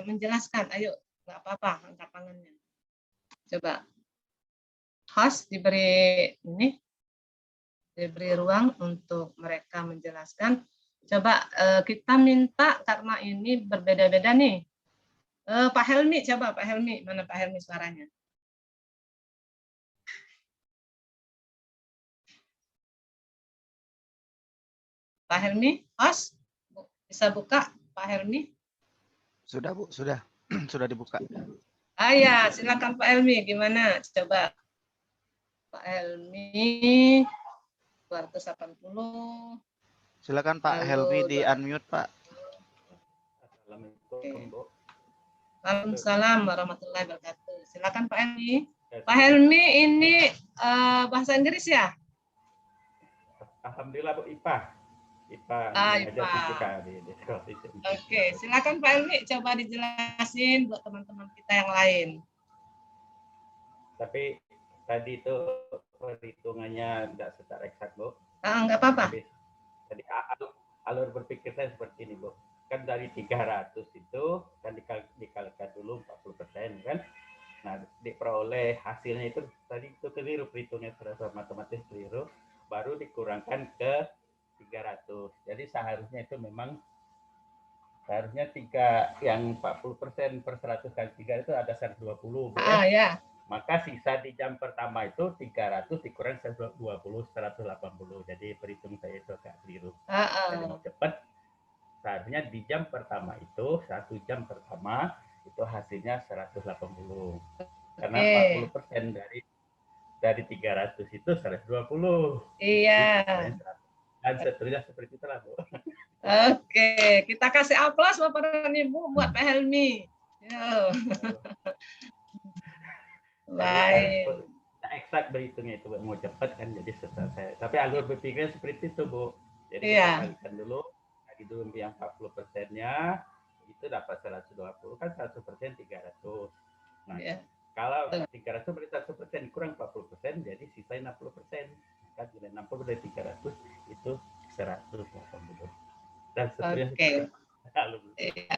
menjelaskan? Ayo, nggak apa-apa, angkat tangannya. Coba. Host diberi ruang untuk mereka menjelaskan. Coba kita minta karena ini berbeda-beda nih. Pak Helmi, coba Pak Helmi, mana Pak Helmi suaranya? Pak Helmi, host, bisa buka Pak Helmi? Sudah Bu, sudah. Sudah dibuka. Ya, silakan Pak Helmi, gimana? Coba Pak Helmi 280. Silakan Pak Helmi di unmute Pak. Assalamualaikum Bu. Waalaikumsalam warahmatullahi wabarakatuh. Silakan Pak Helmi. Pak Helmi ini bahasa Inggris ya? Alhamdulillah Bu, IPA. IPA mengajar IPA. fisika di sekolah itu. Oke, silakan Pak Helmi coba dijelasin buat teman-teman kita yang lain. Tapi tadi itu perhitungannya tidak secara eksak Bu. Enggak apa-apa. Jadi alur berpikir saya seperti ini Bu. Kan dari 300 itu kan dikalikan dulu 40% kan. Nah, diperoleh hasilnya itu tadi itu keliru perhitungnya secara matematis keliru, baru dikurangkan ke 300. Jadi seharusnya itu memang seharusnya yang 40% per 100 kali 3 itu ada 120. Ya. Maka sisa di jam pertama itu 300 dikurang 120, 180. Jadi perhitung saya itu agak keliru. Jadi mau cepat, seharusnya di jam pertama itu, 1 jam pertama, itu hasilnya 180. Karena 40% dari 300 itu 120. Iya. Dan seterusnya seperti itulah Bu. Oke, kita kasih aplaus Bapak dan Ibu buat Pak Helmi. Baik. Eksak berhitungnya itu mau cepat kan, jadi selesai. Tapi alur berpikirnya seperti itu Bu. Jadi kita kalikan dulu, lagi dulu yang 40%-nya itu dapat 120 kan 100% 300. Nah, kalau 300 berarti 100% kurang 40%, jadi sisa 60%. Maka nilai 60 dari 300 itu 180. Dan seterusnya. Oke. Kalau Iya.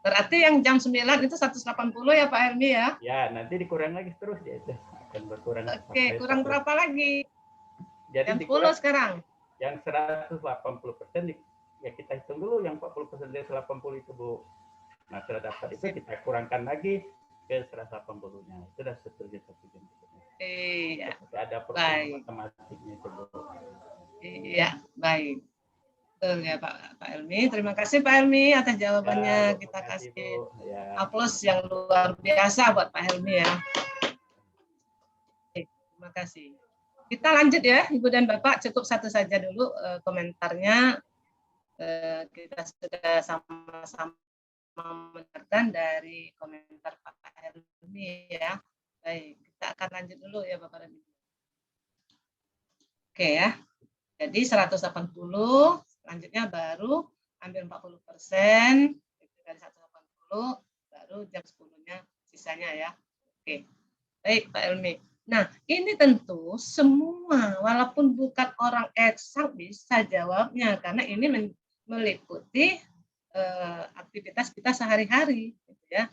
Berarti yang jam 9 itu 180 ya Pak Helmi ya? ya, nanti dikurang lagi terus dia itu. Akan berkurang. Oke, kurang berapa lagi? Jadi Jam 10 dikurang sekarang. yang 180% ya kita hitung dulu yang 40% dari 80 itu Bu. Nah setelah dapat itu kita kurangkan lagi ke 180-nya. Itu sudah 1 jam. Iya. Ada Baik. matematiknya itu Bu. Iya, baik. Betul ya Pak Helmi. Terima kasih Pak Helmi atas jawabannya. Ya, Kita kasih Bu. Ya. aplaus yang luar biasa buat Pak Helmi ya. Oke, terima kasih. Kita lanjut ya Ibu dan Bapak, cukup satu saja dulu komentarnya. Kita sudah sama-sama mendengarkan dari komentar Pak Helmi ya. Baik, kita akan lanjut dulu ya Bapak dan Ibu. Oke ya. Jadi 180, selanjutnya baru ambil 40% dari 180, baru jam 10-nya sisanya ya. Oke. Baik Pak Helmi. Nah, ini tentu semua walaupun bukan orang eksak bisa jawabnya karena ini meliputi aktivitas kita sehari-hari gitu ya.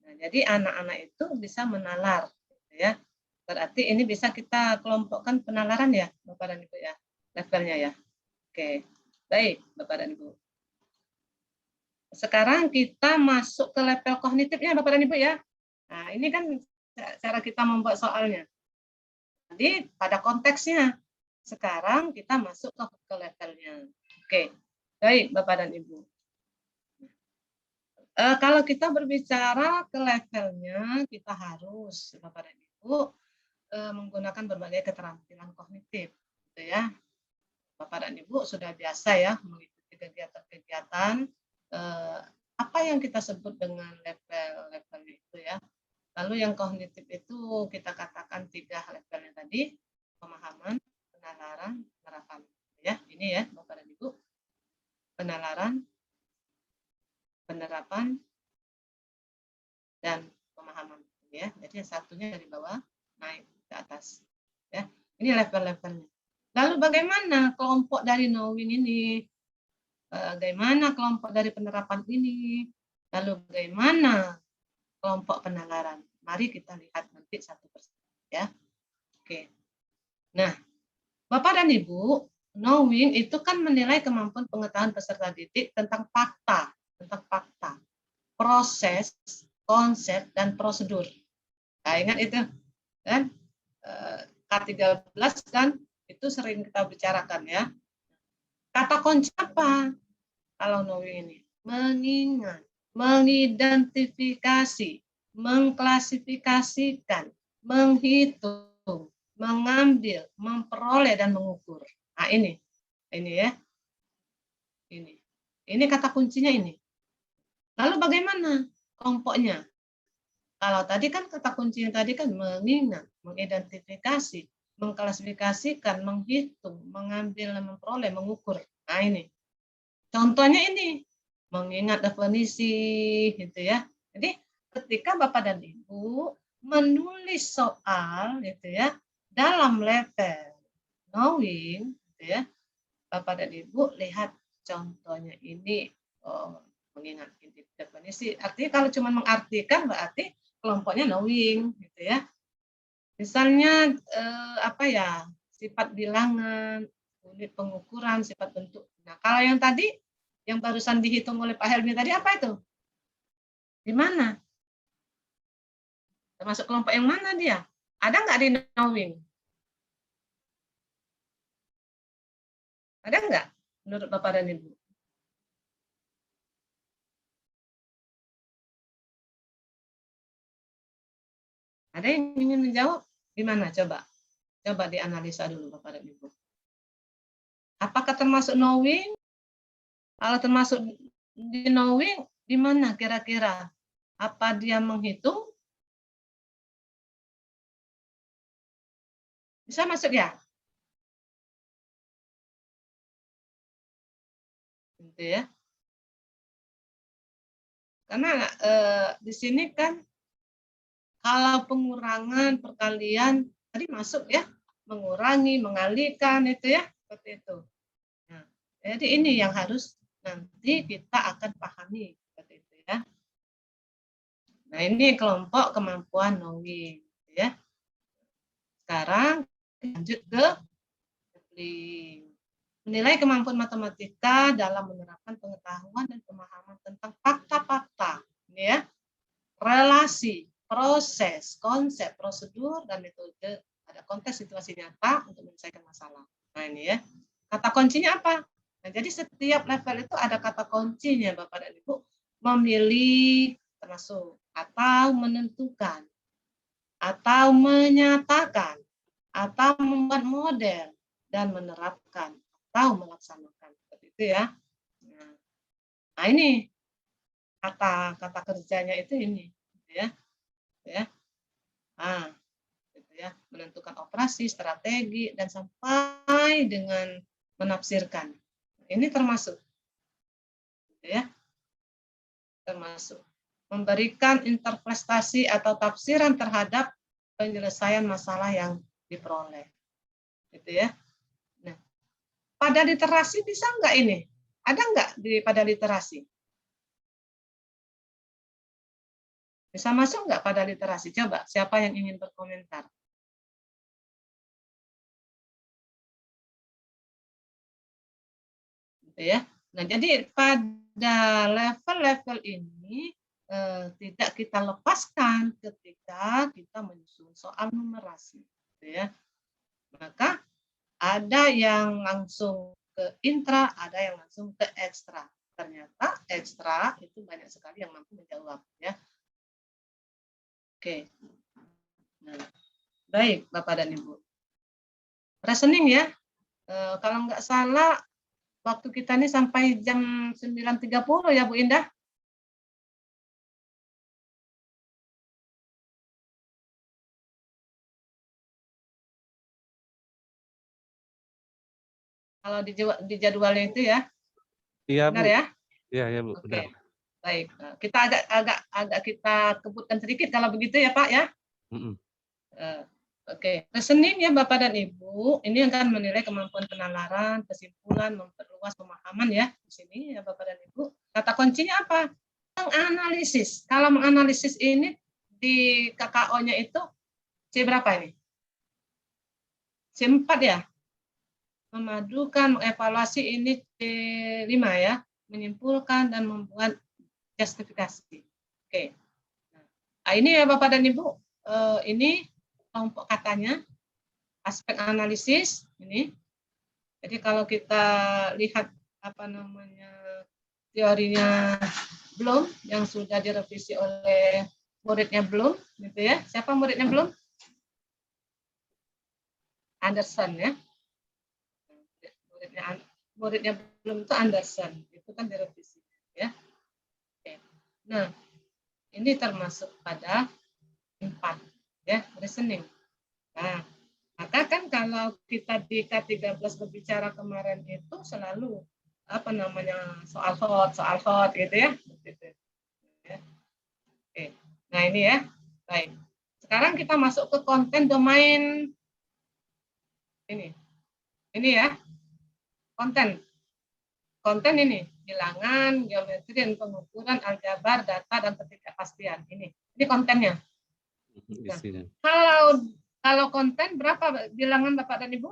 Nah, jadi anak-anak itu bisa menalar gitu ya. Berarti ini bisa kita kelompokkan penalaran ya, Bapak dan Ibu ya. Levelnya ya. Oke. Baik, Bapak dan Ibu. Sekarang kita masuk ke level kognitifnya Bapak dan Ibu ya. Nah, ini kan cara kita membuat soalnya. Jadi pada konteksnya. Sekarang kita masuk ke levelnya. Oke. Baik, Bapak dan Ibu. Kalau kita berbicara ke levelnya, kita harus Bapak dan Ibu menggunakan berbagai keterampilan kognitif, gitu ya. Bapak dan Ibu sudah biasa ya mengikuti kegiatan-kegiatan apa yang kita sebut dengan level itu ya. Lalu yang kognitif itu kita katakan 3 levelnya tadi, pemahaman, penalaran, penerapan. Ya, ini ya Bapak dan Ibu. Penalaran, penerapan, dan pemahaman. Ya, jadi yang satunya dari bawah naik ke atas. Ya, ini level-levelnya. Lalu bagaimana kelompok dari knowing ini? Bagaimana kelompok dari penerapan ini? Lalu bagaimana kelompok penalaran? Mari kita lihat nanti satu persatu ya. Oke. Nah, Bapak dan Ibu, knowing itu kan menilai kemampuan pengetahuan peserta didik tentang fakta, proses, konsep dan prosedur. Nah, ingat itu kan K13 kan itu sering kita bicarakan ya. Kata kunci apa? Kalau knowing ini mengingat, mengidentifikasi, mengklasifikasikan, menghitung, mengambil, memperoleh dan mengukur. Nah, ini ya. Ini kata kuncinya ini. Lalu bagaimana kelompoknya? Kalau tadi kan kata kuncinya tadi kan mengingat, mengidentifikasi, mengklasifikasikan, menghitung, mengambil, memperoleh, mengukur. Nah, ini. Contohnya ini, mengingat definisi gitu ya. Jadi ketika Bapak dan Ibu menulis soal gitu ya dalam level knowing gitu ya. Bapak dan Ibu lihat contohnya ini mengingat definisi. Artinya kalau cuma mengartikan berarti kelompoknya knowing gitu ya. Misalnya sifat bilangan, unit pengukuran, sifat bentuk. Nah, kalau yang tadi yang barusan dihitung oleh Pak Helmi tadi apa itu? Di mana? Termasuk kelompok yang mana dia? Ada nggak di knowing? Ada nggak menurut Bapak dan Ibu? Ada yang ingin menjawab? Gimana coba? Coba dianalisa dulu Bapak dan Ibu. Apakah termasuk knowing? Kalau termasuk di knowing, di mana kira-kira? Apa dia menghitung? Bisa masuk ya? Gitu ya. Karena di sini kan kalau pengurangan, perkalian tadi masuk ya, mengurangi, mengalihkan itu ya, seperti itu. Nah, jadi ini yang harus nanti kita akan pahami seperti itu ya. Nah, ini kelompok kemampuan knowing ya. Sekarang lanjut ke leveling. Menilai kemampuan matematika dalam menerapkan pengetahuan dan pemahaman tentang fakta-fakta, ini ya, relasi, proses, konsep, prosedur, dan metode pada konteks situasi nyata untuk menyelesaikan masalah. Nah ini ya, kata kuncinya apa? Nah jadi setiap level itu ada kata kuncinya Bapak dan Ibu, memilih termasuk atau menentukan, atau menyatakan, atau membuat model dan menerapkan atau melaksanakan seperti itu ya. Nah ini kata kerjanya itu ini, ya, ya. Nah, gitu ya, menentukan operasi, strategi, dan sampai dengan menafsirkan. Ini termasuk, gitu ya, termasuk memberikan interpretasi atau tafsiran terhadap penyelesaian masalah yang diperoleh, gitu ya. Nah, pada literasi bisa nggak ini? Ada nggak pada literasi? Bisa masuk nggak pada literasi? Coba, siapa yang ingin berkomentar? Gitu ya. Nah, jadi pada level-level ini tidak kita lepaskan ketika kita menyusun soal numerasi. Gitu ya. Maka ada yang langsung ke intra, ada yang langsung ke ekstra. Ternyata ekstra itu banyak sekali yang mampu menjawab. Ya. Oke. Nah, baik, Bapak dan Ibu. Reasoning ya. Kalau nggak salah, waktu kita ini sampai jam 9.30 ya Bu Indah. Kalau di jadwalnya itu ya. Iya, Benar Bu. ya? Iya, Bu. Oke. Benar. Baik. Kita agak kita kebutkan sedikit kalau begitu ya, Pak ya. Oke. Reasoning ya Bapak dan Ibu, ini akan menilai kemampuan penalaran, kesimpulan, memperluas pemahaman ya di sini ya Bapak dan Ibu. Kata kuncinya apa? Menganalisis. Kalau menganalisis ini di KKO-nya itu C berapa ini? C4 ya? Memadukan, mengevaluasi ini C5 ya, menyimpulkan dan membuat justifikasi. Oke. Nah, ini ya Bapak dan Ibu, ini kelompok katanya, aspek analisis ini. Jadi kalau kita lihat apa namanya teorinya belum, yang sudah direvisi oleh muridnya belum, gitu ya. Siapa muridnya belum? Anderson ya. Muridnya belum itu Anderson, itu kan direvisi ya. Oke. Nah, ini termasuk pada 4 ya, reasoning. Nah, maka kan kalau kita di K13 berbicara kemarin itu selalu apa namanya soal hot gitu ya. Gitu. Ya. Oke. Nah, ini ya. Baik. Sekarang kita masuk ke konten domain ini. Ini ya. Konten ini bilangan, geometri dan pengukuran, aljabar, data dan ketidakpastian. Ini kontennya. Nah, kalau konten berapa bilangan Bapak dan Ibu?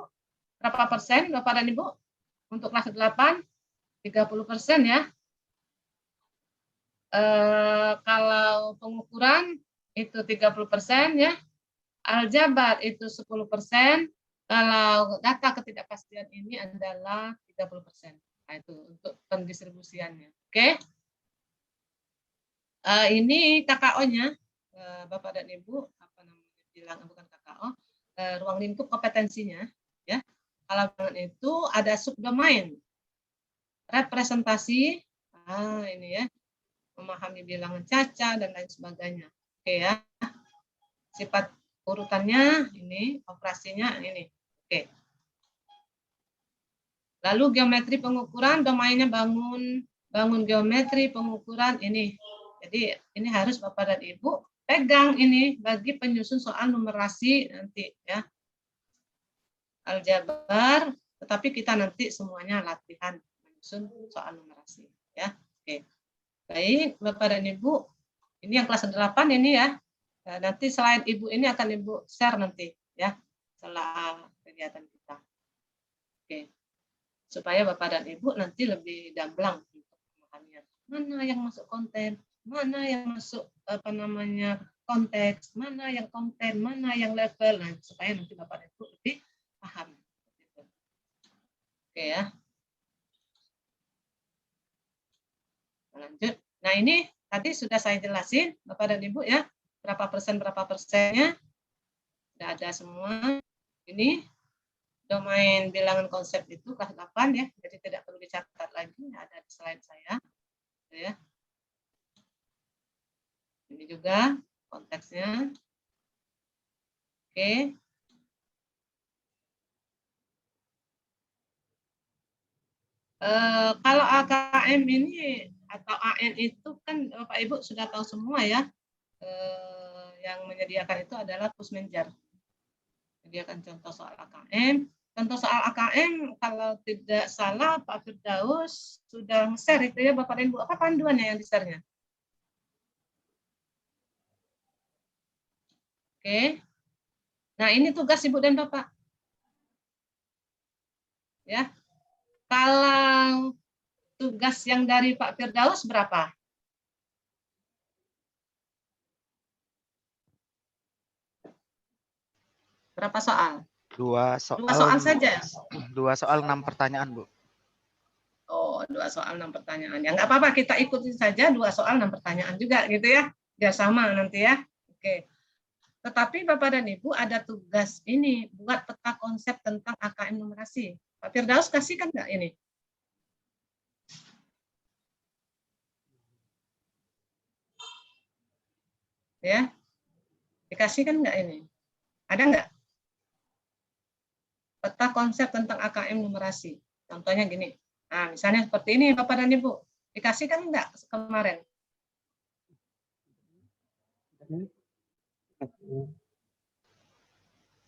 Berapa persen Bapak dan Ibu? Untuk kelas 8 30% ya. Kalau pengukuran itu 30% ya. Aljabar itu 10%. Kalau data ketidakpastian ini adalah 30%. Nah, itu untuk pendistribusiannya. Oke. Ini KKO-nya, Bapak dan Ibu, apa namanya bilang bukan KKO, ruang lingkup kompetensinya, ya. Kalau itu ada subdomain, representasi, ini ya, memahami bilangan caca dan lain sebagainya. Oke ya. Sifat urutannya ini, operasinya ini. Oke. Lalu geometri pengukuran, domainnya bangun geometri pengukuran ini. Jadi ini harus Bapak dan Ibu pegang ini bagi penyusun soal numerasi nanti ya. Aljabar, tetapi kita nanti semuanya latihan menyusun soal numerasi ya. Oke. Baik, Bapak dan Ibu, ini yang kelas 8 ini ya. Nah, nanti selain Ibu ini akan Ibu share nanti ya setelah kegiatan kita. Oke. Supaya Bapak dan Ibu nanti lebih gamblang untuk memahaminya. Mana yang masuk konten, mana yang masuk konteks, mana yang konten, mana yang level, nah, supaya nanti Bapak dan Ibu lebih paham. Oke ya. Lanjut. Nah ini tadi sudah saya jelasin Bapak dan Ibu ya, berapa persennya, sudah ada semua. Ini domain bilangan konsep itu kelas 8 ya, jadi tidak perlu dicatat lagi, ada di slide saya. Ya. Ini juga konteksnya. Oke. Kalau AKM ini atau AN itu kan Bapak Ibu sudah tahu semua ya. Yang menyediakan itu adalah Pusmenjar. Menyediakan contoh soal AKM. Contoh soal AKM kalau tidak salah Pak Firdaus sudah share itu ya Bapak dan Ibu. Apa panduannya yang di-share-nya? Oke. Nah, ini tugas Ibu dan Bapak. Ya. Kalau tugas yang dari Pak Firdaus berapa? Berapa soal? Dua soal. Dua soal saja. 2 soal 6 pertanyaan, Bu. Oh, 2 soal 6 pertanyaan. Ya nggak apa-apa, kita ikutin saja 2 soal 6 pertanyaan juga gitu ya. Biar sama nanti ya. Oke. Tetapi Bapak dan Ibu ada tugas ini, buat peta konsep tentang AKM numerasi. Pak Firdaus kasih kan nggak ini? Ya, dikasih kan nggak ini? Ada nggak? Peta konsep tentang AKM numerasi. Contohnya gini. Nah, misalnya seperti ini Bapak dan Ibu. Dikasih kan nggak kemarin?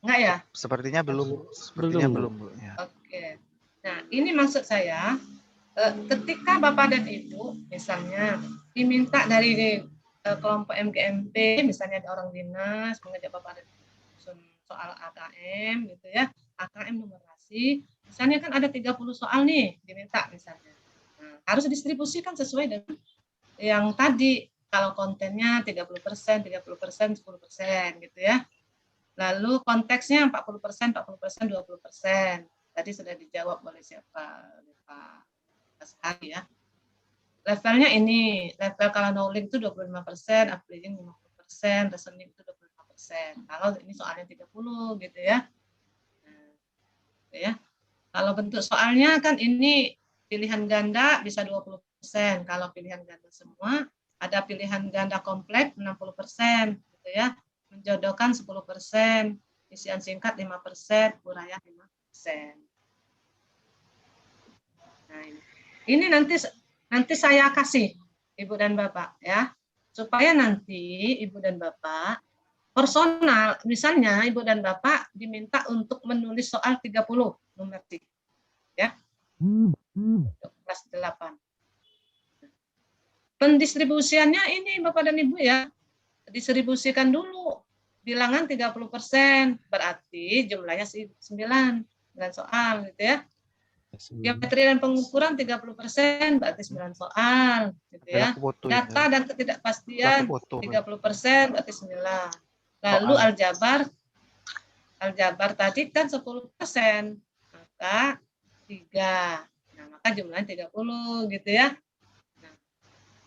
Enggak ya? Sepertinya belum. Sepertinya belum, Bu. Ya. Oke. Nah, ini maksud saya, ketika Bapak dan Ibu misalnya diminta dari kelompok MGMP, misalnya ada orang dinas mengajak Bapak dan Ibu soal AKM gitu ya, AKM numerasi, misalnya kan ada 30 soal nih diminta misalnya. Nah, harus distribusikan sesuai dengan yang tadi, kalau kontennya 30%, 30%, 10% gitu ya. Lalu konteksnya 40%, 40%, 20%. Tadi sudah dijawab oleh siapa? Pak Sekali ya. Levelnya ini, level kalau knowledge itu 25%, application 50%, reasoning itu 25%. Kalau ini soalnya 30 gitu ya. Nah, ya. Kalau bentuk soalnya kan ini pilihan ganda bisa 20%. Kalau pilihan ganda semua, ada pilihan ganda kompleks 60% gitu ya. Menjodohkan 10%, isian singkat 5%, uraian 5%. Nah, ini nanti saya kasih Ibu dan Bapak ya, supaya nanti Ibu dan Bapak personal, misalnya Ibu dan Bapak diminta untuk menulis soal 30 numerik ya. Kelas 8. Pendistribusiannya ini Bapak dan Ibu ya, distribusikan dulu bilangan 30%, berarti jumlahnya 9 soal gitu ya. Geometri dan pengukuran 30%, berarti 9 soal gitu ya. Data dan ketidakpastian 30%, berarti 9. Lalu aljabar tadi kan 10%, maka 3. Nah, maka jumlahnya 30 gitu ya. Nah,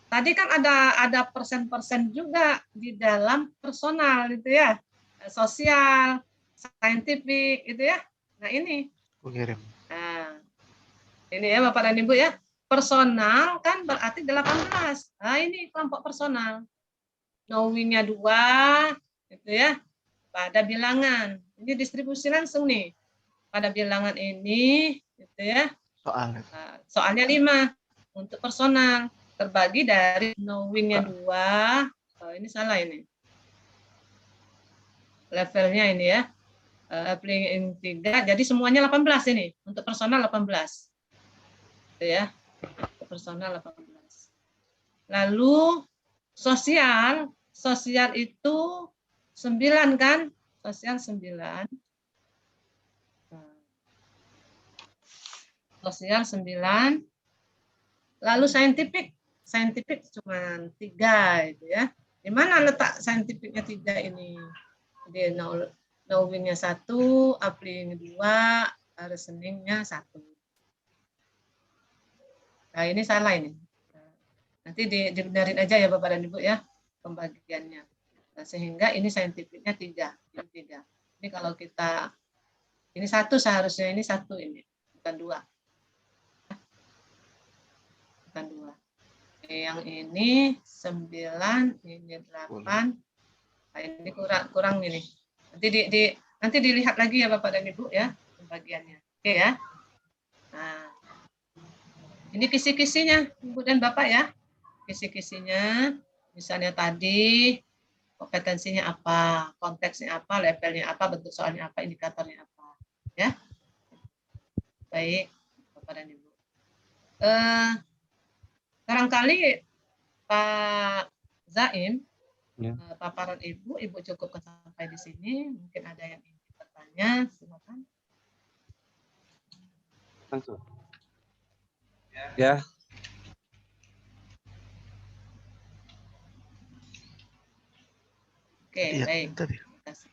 tadi kan ada persen-persen juga di dalam personal gitu ya. Sosial, saintifik gitu ya. Nah, ini. Nah, ini ya Bapak dan Ibu ya. Personal kan berarti 18. Nah, ini kelompok personal. Knowing-nya 2 gitu ya. Pada bilangan. Ini distribusi langsung nih. Pada bilangan ini gitu ya. Soalnya 5 untuk personal, terbagi dari knowing-nya 2. Oh, ini salah ini. Levelnya ini ya. Appling 3, jadi semuanya 18 ini. Untuk personal 18. Gitu ya. Untuk personal 18. Lalu sosial itu 9 kan? Sosial 9. Sosial 9. Lalu saintifik cuma 3 itu ya. Di mana letak saintifiknya 3 ini? Di knowing-nya 1, applying 2, reasoning-nya 1. Nah, ini salah ini. Nanti dibenarin aja ya Bapak dan Ibu ya pembagiannya. Nah, sehingga ini saintifiknya 3. Ini kalau kita ini 1 seharusnya ini 1 ini, bukan 2. Bukan 2. Yang ini 9, ini 8. Nah, ini kurang ini. Nanti dilihat lagi ya Bapak dan Ibu ya pembagiannya. Oke ya. Nah, ini kisi-kisinya Ibu dan Bapak ya. Kisi-kisinya misalnya tadi kompetensinya apa, konteksnya apa, levelnya apa, bentuk soalnya apa, indikatornya apa. Ya. Baik, Bapak dan Ibu. Barangkali Pak Zaim, Ya. paparan Ibu cukup sampai di sini. Mungkin ada yang ingin bertanya, silakan. Langsung. Ya. Oke, Iya, baik. tadi. Terima kasih.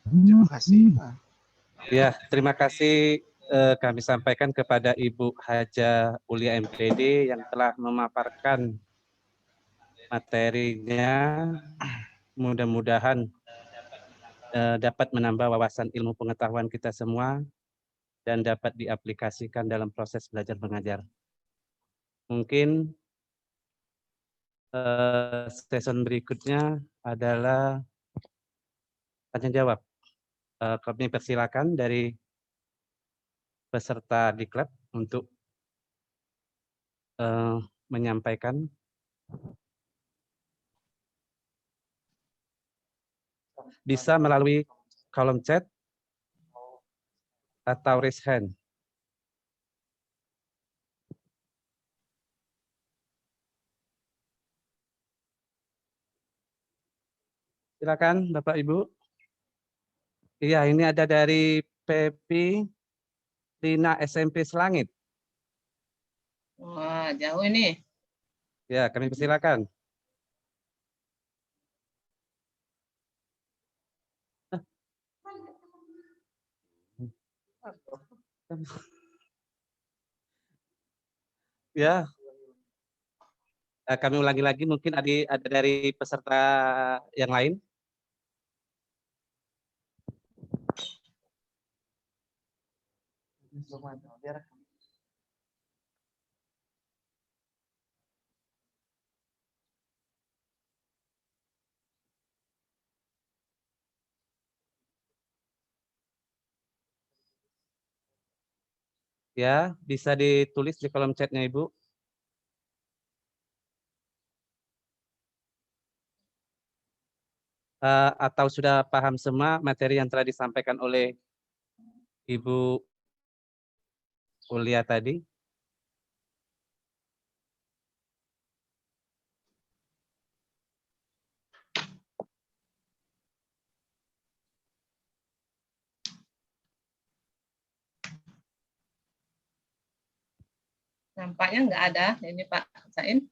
Terima kasih. Ya, terima kasih kami sampaikan kepada Ibu Haja Ulia MPD yang telah memaparkan materinya. Mudah-mudahan dapat menambah wawasan ilmu pengetahuan kita semua dan dapat diaplikasikan dalam proses belajar mengajar. Mungkin session berikutnya adalah tanya jawab. Kami persilakan dari peserta diklat untuk menyampaikan. Bisa melalui kolom chat atau raise hand. Silakan Bapak Ibu. Iya, ini ada dari Pepi Lina SMP Selangit. Wah, jauh ini. Ya, kami persilakan. Ya, kami ulangi lagi, mungkin ada dari peserta yang lain. Ya, bisa ditulis di kolom chatnya Ibu. Atau sudah paham semua materi yang telah disampaikan oleh Ibu Ulia tadi? Nampaknya nggak ada ini Pak Zain.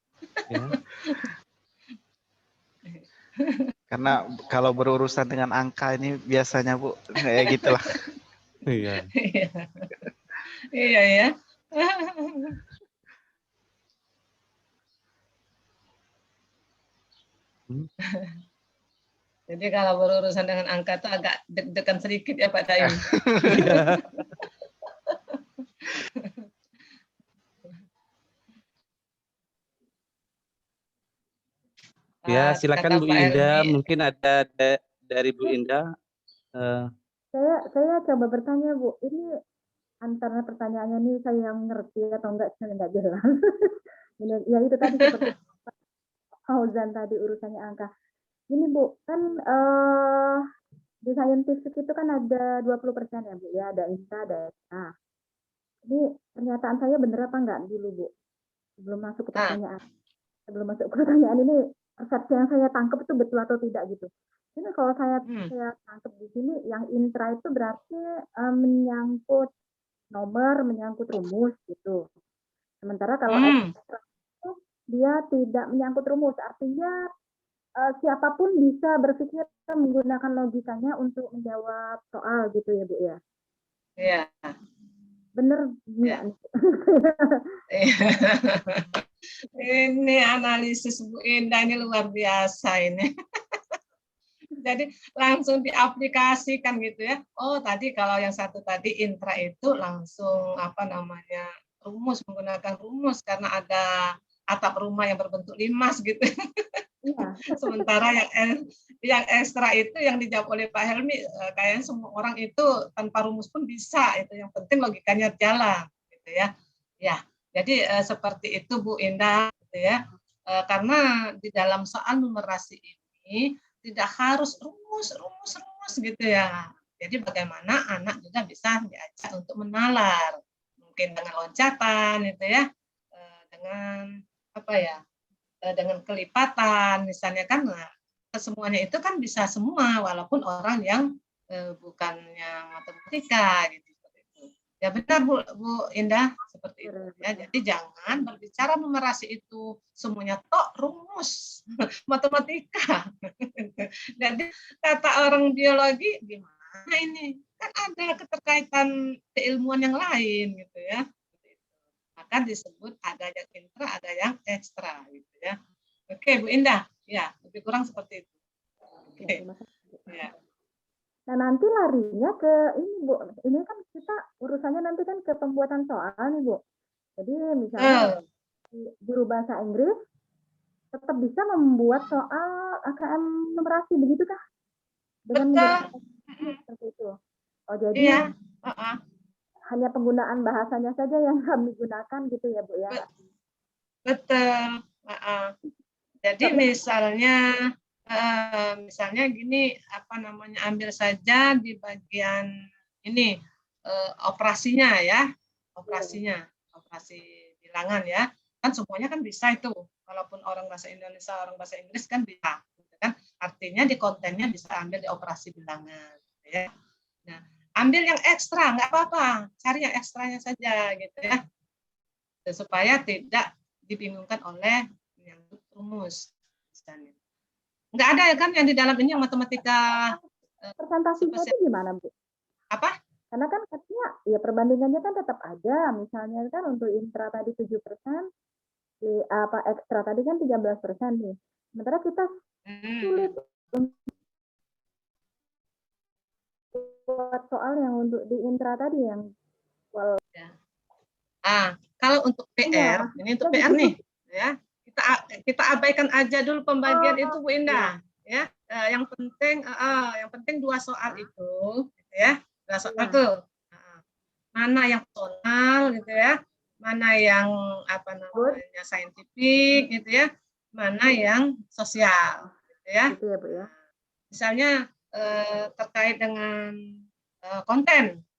Ya. Karena kalau berurusan dengan angka ini biasanya Bu kayak gitulah. Iya. Iya ya. Jadi kalau berurusan dengan angka itu agak deg-degan sedikit ya Pak Zain. Ya, silakan Bu Pak Indah. Helmi. Mungkin ada dari Bu Indah. Saya coba bertanya Bu, ini antara pertanyaannya ini saya yang ngerti atau enggak, saya enggak jelas. Ya itu tadi seperti Fauzan tadi urusannya angka. Gini Bu, kan di saintifik itu kan ada 20% ya Bu ya, ada INTA, ada ESTA. Ini pernyataan saya benar apa enggak dulu Bu? Sebelum masuk ke pertanyaan. Sebelum masuk ke pertanyaan ini, persepsi yang saya tangkap itu betul atau tidak gitu. Ini kalau saya tangkap di sini, yang intra itu berarti menyangkut nomor, menyangkut rumus gitu. Sementara kalau ekstra itu dia tidak menyangkut rumus, artinya siapapun bisa berpikir menggunakan logikanya untuk menjawab soal gitu ya Bu ya. Iya. Bener ya. Ini analisis Bu Indah ini luar biasa ini. Jadi langsung diaplikasikan gitu ya. Oh tadi kalau yang satu tadi intra itu langsung menggunakan rumus karena ada atap rumah yang berbentuk limas gitu. Iya. Sementara yang ekstra itu yang dijawab oleh Pak Helmi, kayaknya semua orang itu tanpa rumus pun bisa. Itu yang penting logikanya jalan, gitu ya. Ya, jadi seperti itu Bu Indah, gitu ya. Karena di dalam soal numerasi ini tidak harus rumus gitu ya. Jadi bagaimana anak juga bisa diajak untuk menalar, mungkin dengan loncatan, gitu ya, dengan dengan kelipatan misalnya kan, kesemuanya itu kan bisa semua walaupun orang yang bukannya matematika gitu. Ya benar Bu Indah seperti itu ya. Jadi jangan berbicara numerasi itu semuanya tok rumus matematika. Jadi kata orang biologi gimana ini? Kan ada keterkaitan keilmuan yang lain gitu ya. Maka disebut ada yang intra, ada yang ekstra gitu ya. Oke, Bu Indah. Ya, lebih kurang seperti itu. Oke. Ya. Nah, nanti larinya ke ini, Bu. Ini kan kita urusannya nanti kan ke pembuatan soal nih, Bu. Jadi misalnya di guru bahasa Inggris tetap bisa membuat soal AKM numerasi, begitu kah? Dengan seperti itu. Oh, jadi hanya penggunaan bahasanya saja yang kami gunakan gitu ya, Bu ya. Betul. Jadi misalnya gini, ambil saja di bagian ini operasinya ya, operasi bilangan ya, kan semuanya kan bisa itu, walaupun orang bahasa Indonesia, orang bahasa Inggris kan bisa, gitu kan? Artinya di kontennya bisa ambil di operasi bilangan, gitu ya. Nah, ambil yang ekstra nggak apa-apa, cari yang ekstranya saja, gitu ya, supaya tidak dibingungkan oleh yang rumus. Misalnya. Nggak ada kan yang di dalam ini yang matematika. Presentasinya itu gimana, Bu? Apa? Karena kan katanya ya perbandingannya kan tetap ada. Misalnya kan untuk intra tadi 7%, ekstra tadi kan 13% nih. Sementara kita sulit buat soal yang untuk di intra tadi yang kalau untuk PR, ini untuk PR nih, ya. Kita abaikan aja dulu pembagian itu Bu Indah, ya. Yang penting 2 soal itu, gitu ya. 2 soal tuh. Mana yang personal gitu ya, mana yang saintifik gitu ya, mana yang sosial gitu ya. Gitu ya, Bu ya. Misalnya terkait dengan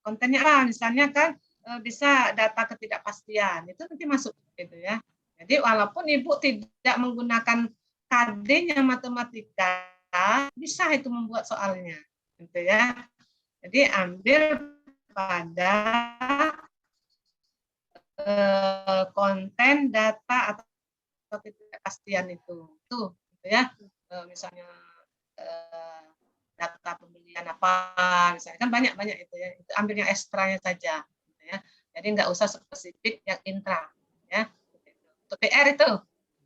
kontennya apa? Misalnya kan bisa data ketidakpastian, itu nanti masuk gitu ya. Jadi walaupun Ibu tidak menggunakan KD-nya matematika, bisa itu membuat soalnya, gitu ya. Jadi ambil pada konten data atau ketidakpastian itu, gitu ya. Misalnya data pembelian apa, misalnya kan banyak itu ya. Itu ambil yang ekstranya saja, gitu ya. Jadi nggak usah spesifik yang intra, ya. Untuk PR itu.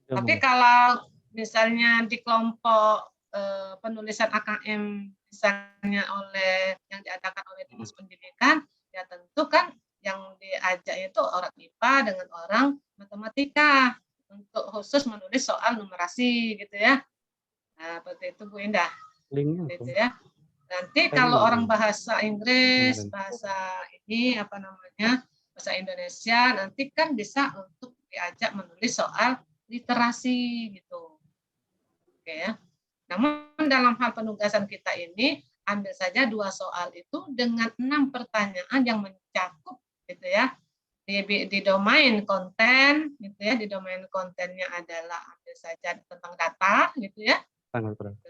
Tapi kalau misalnya di kelompok penulisan AKM misalnya yang diadakan oleh Dinas Pendidikan, ya tentu kan yang diajak itu orang IPA dengan orang matematika untuk khusus menulis soal numerasi gitu ya. Nah, seperti itu Bu Indah. Gitu ya. Nanti kalau orang bahasa Inggris, bahasa bahasa Indonesia, nanti kan bisa untuk diajak menulis soal literasi gitu. Oke ya. Namun dalam hal penugasan kita ini ambil saja 2 soal itu dengan 6 pertanyaan yang mencakup gitu ya. Di domain konten gitu ya, di domain kontennya adalah ambil saja tentang data gitu ya. Tanggal berapa?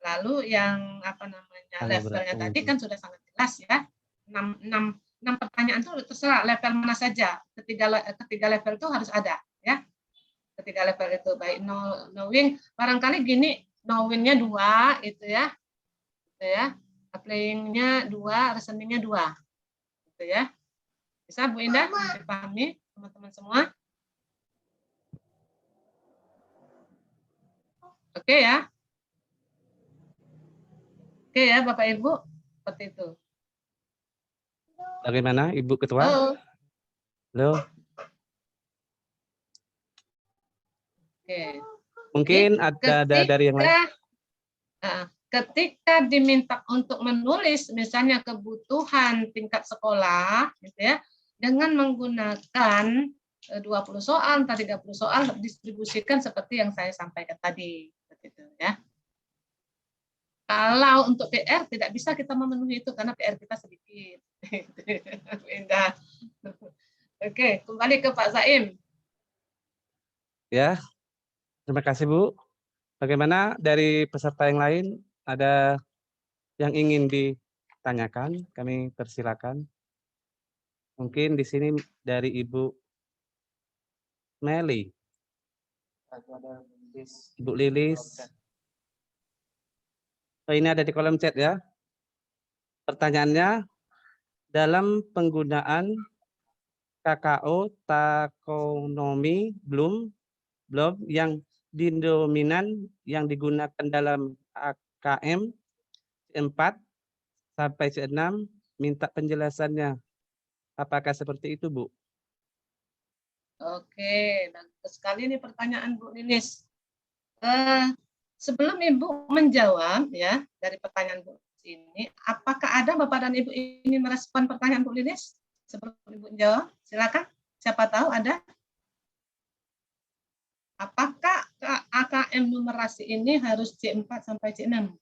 Lalu yang apa namanya levelnya tadi kan sudah sangat jelas ya. 6 pertanyaan itu terserah level mana saja. Ketiga level itu harus ada ya. Ketiga level itu baik knowing barangkali gini, knowingnya 2 itu ya. Gitu ya. Applying-nya 2, reasoning-nya 2. Gitu ya. Bisa Bu Indah dipahami teman-teman semua? Oke ya. Oke ya Bapak Ibu, seperti itu. Bagaimana Ibu Ketua? Halo. Halo. Oke. Mungkin ada dari yang lain. Ketika diminta untuk menulis misalnya kebutuhan tingkat sekolah gitu ya, dengan menggunakan 20 soal, 30 soal distribusikan seperti yang saya sampaikan tadi gitu ya. Kalau untuk PR tidak bisa kita memenuhi itu karena PR kita sedikit. Indah. Oke, kembali ke Pak Zaim. Ya, terima kasih Bu. Bagaimana dari peserta yang lain? Ada yang ingin ditanyakan? Kami persilakan. Mungkin di sini dari Ibu Meli. Ibu Lilis. Oh, ini ada di kolom chat ya. Pertanyaannya, dalam penggunaan KKO takonomi belum yang dominan yang digunakan dalam AKM C4 sampai C6 minta penjelasannya. Apakah seperti itu, Bu? Oke, bagus sekali nih pertanyaan Bu Lilis. Sebelum Ibu menjawab ya dari pertanyaan Bu ini, apakah ada Bapak dan Ibu ini merespon pertanyaan Bu Lilis? Sebelum Ibu menjawab, silakan. Siapa tahu ada? Apakah AKM numerasi ini harus C4 sampai C6?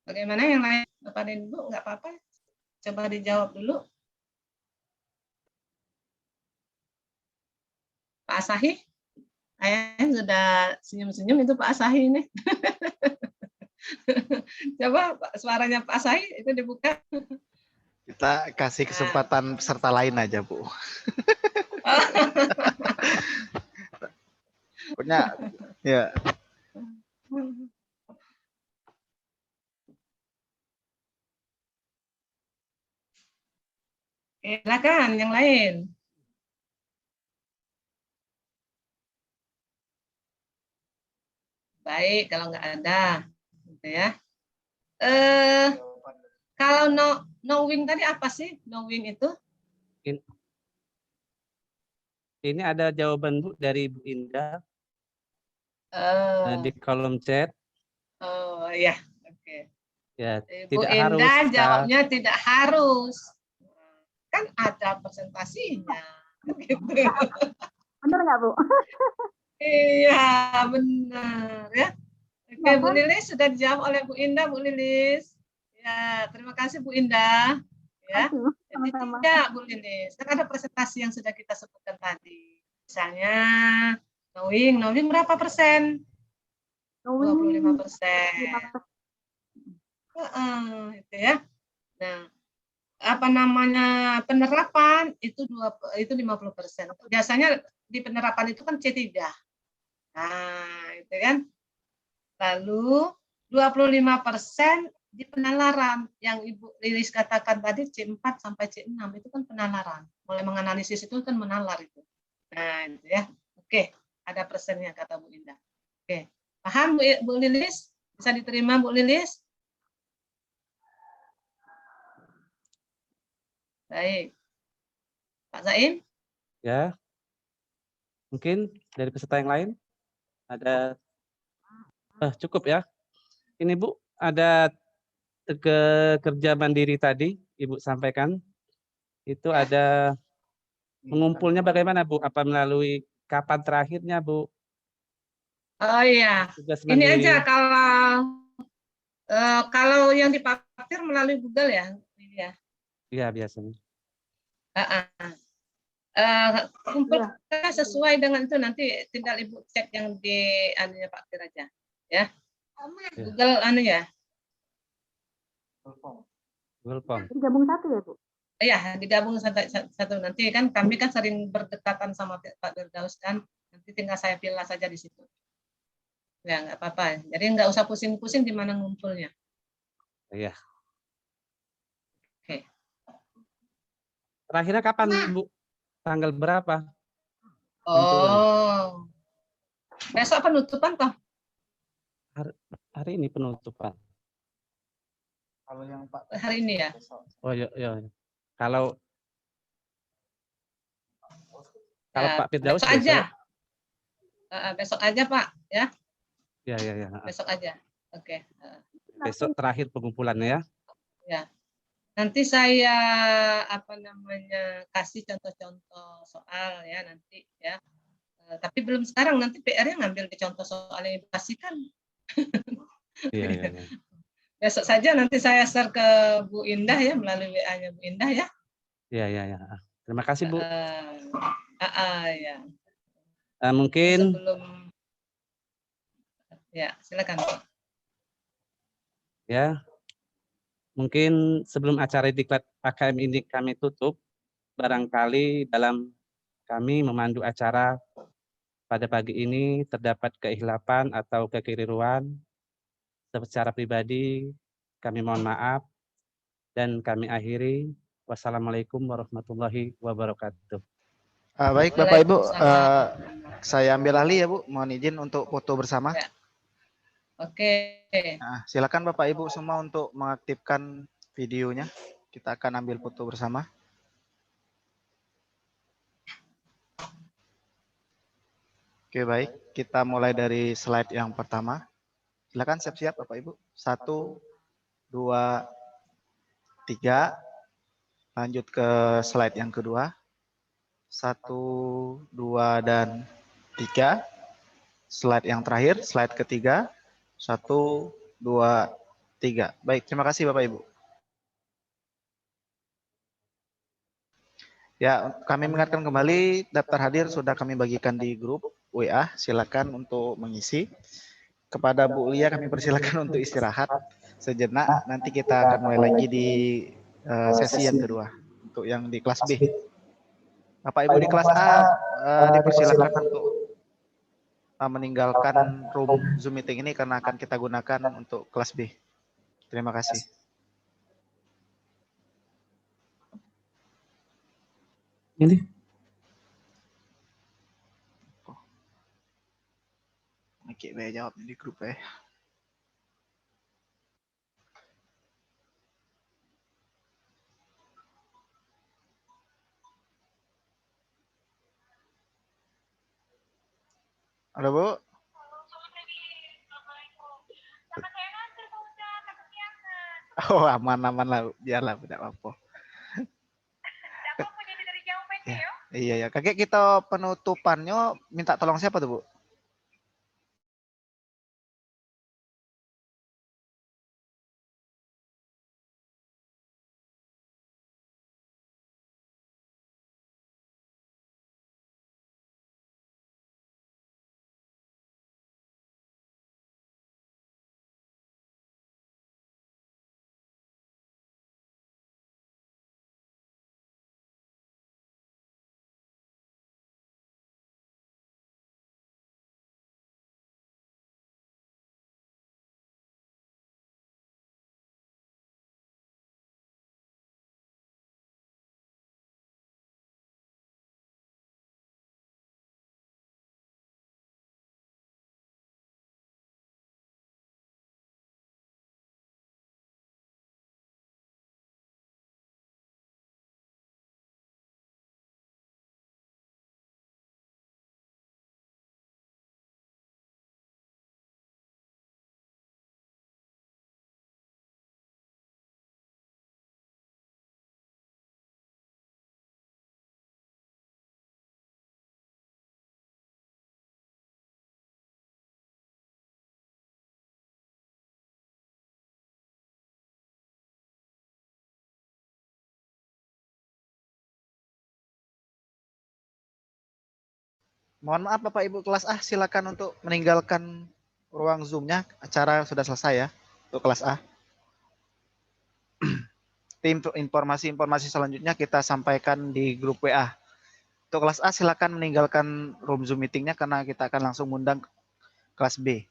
Bagaimana yang lain? Bapak dan Ibu, nggak apa-apa. Coba dijawab dulu. Pak Asahi? Kayaknya sudah senyum-senyum itu Pak Asahi ini. Coba suaranya Pak Asahi itu dibuka. Kita kasih kesempatan peserta lain aja, Bu. Pokoknya, ya. Silakan yang lain. Baik, kalau nggak ada, gitu ya. Kalau knowing tadi apa sih knowing itu? Ini ada jawaban Bu dari Bu Indah di kolom chat. Oh ya, oke. Ya, Bu tidak Indah harus. jawabnya tidak harus. Kan ada presentasinya. Gitu. Benar nggak Bu? Iya, benar ya. Oke, Bu Lilis sudah dijawab oleh Bu Indah, Bu Lilis. Ya, terima kasih Bu Indah. Ya, jadi tidak Bu Lilis. Kan ada presentasi yang sudah kita sebutkan tadi. Misalnya, knowing berapa persen? 25%. Itu ya. Nah, apa namanya penerapan itu 50%. Biasanya di penerapan itu kan C3. Nah, itu kan. Lalu 25% di penalaran yang Ibu Lilis katakan tadi C4 sampai C6 itu kan penalaran. Mulai menganalisis itu kan menalar itu. Nah, itu ya. Oke, ada persennya kata Bu Indah. Oke. Paham Bu Lilis? Bisa diterima Bu Lilis? Baik. Pak Zaim? Ya. Mungkin dari peserta yang lain ada cukup ya. Ini Bu, ada kerja mandiri tadi Ibu sampaikan. Itu ada mengumpulnya bagaimana Bu? Apa melalui kapan terakhirnya Bu? Oh iya, Tugas ini aja mandiri. kalau yang diparkir melalui Google ya, ini ya. Iya biasanya. Ah, ah. Kumpul Iya. sesuai dengan itu, nanti tinggal Ibu cek yang di anunya parkir aja, ya. Ya. Google anu ya. Google Form. Jadi gabung satu ya Bu? Ya, digabung satu. Nanti kan kami kan sering berdekatan sama Pak Firdaus kan, nanti tinggal saya pilih saja di situ. Ya, nggak apa-apa. Jadi nggak usah pusing-pusing di mana ngumpulnya. Iya. Oke. Terakhirnya kapan Bu? Tanggal berapa? Kumpulan. Oh, besok penutupan toh? Hari ini penutupan. Kalau yang Pak Hari ini ya? Oh iya, iya. Kalau Pak Firdaus Besok aja. besok. Besok aja Pak, ya. Ya, ya, ya. Besok aja. Oke. Besok terakhir pengumpulannya ya. Ya. Nanti saya kasih contoh-contoh soal ya nanti ya. Tapi belum sekarang, nanti PR-nya ngambil di contoh soal yang dikasihkan. Iya, iya, iya. Besok saja nanti saya share ke Bu Indah ya, melalui WA-nya Bu Indah ya. Iya, iya, iya. Terima kasih Bu. Ya. Mungkin Sebelum ya, silakan Pak. ya, mungkin sebelum acara diklat AKM ini kami tutup, barangkali dalam kami memandu acara pada pagi ini terdapat keikhlapan atau kekeliruan. Secara pribadi kami mohon maaf dan kami akhiri. Wassalamualaikum warahmatullahi wabarakatuh. Baik Bapak Ibu, Waalaikumsalam. saya ambil alih ya Bu, mohon izin untuk foto bersama. Ya. Oke. Nah, silakan Bapak Ibu semua untuk mengaktifkan videonya. Kita akan ambil foto bersama. Oke baik, kita mulai dari slide yang pertama. Silakan siap-siap Bapak Ibu. 1, 2, 3. Lanjut ke slide yang kedua. 1, 2, dan 3. Slide yang terakhir, slide ketiga. 1, 2, 3. Baik, terima kasih Bapak Ibu. Ya, kami mengingatkan kembali daftar hadir sudah kami bagikan di grup WA. Silakan untuk mengisi. Kepada Bu Lia kami persilakan untuk istirahat sejenak. Nanti kita akan mulai lagi di sesi yang kedua untuk yang di kelas B. Bapak Ibu di kelas A dipersilakan untuk meninggalkan room Zoom meeting ini karena akan kita gunakan untuk kelas B. Terima kasih. Ini Oke, saya jawab di grup ya. Halo Bu. Oh aman-aman lah, biarlah tidak apa-apa. Ya, iya ya, kakek kita penutupannya minta tolong siapa tuh Bu? Mohon maaf Bapak Ibu kelas A, silakan untuk meninggalkan ruang Zoom-nya. Acara sudah selesai ya untuk kelas A. Tim informasi selanjutnya kita sampaikan di grup WA. Untuk kelas A silakan meninggalkan room Zoom meeting-nya karena kita akan langsung undang kelas B.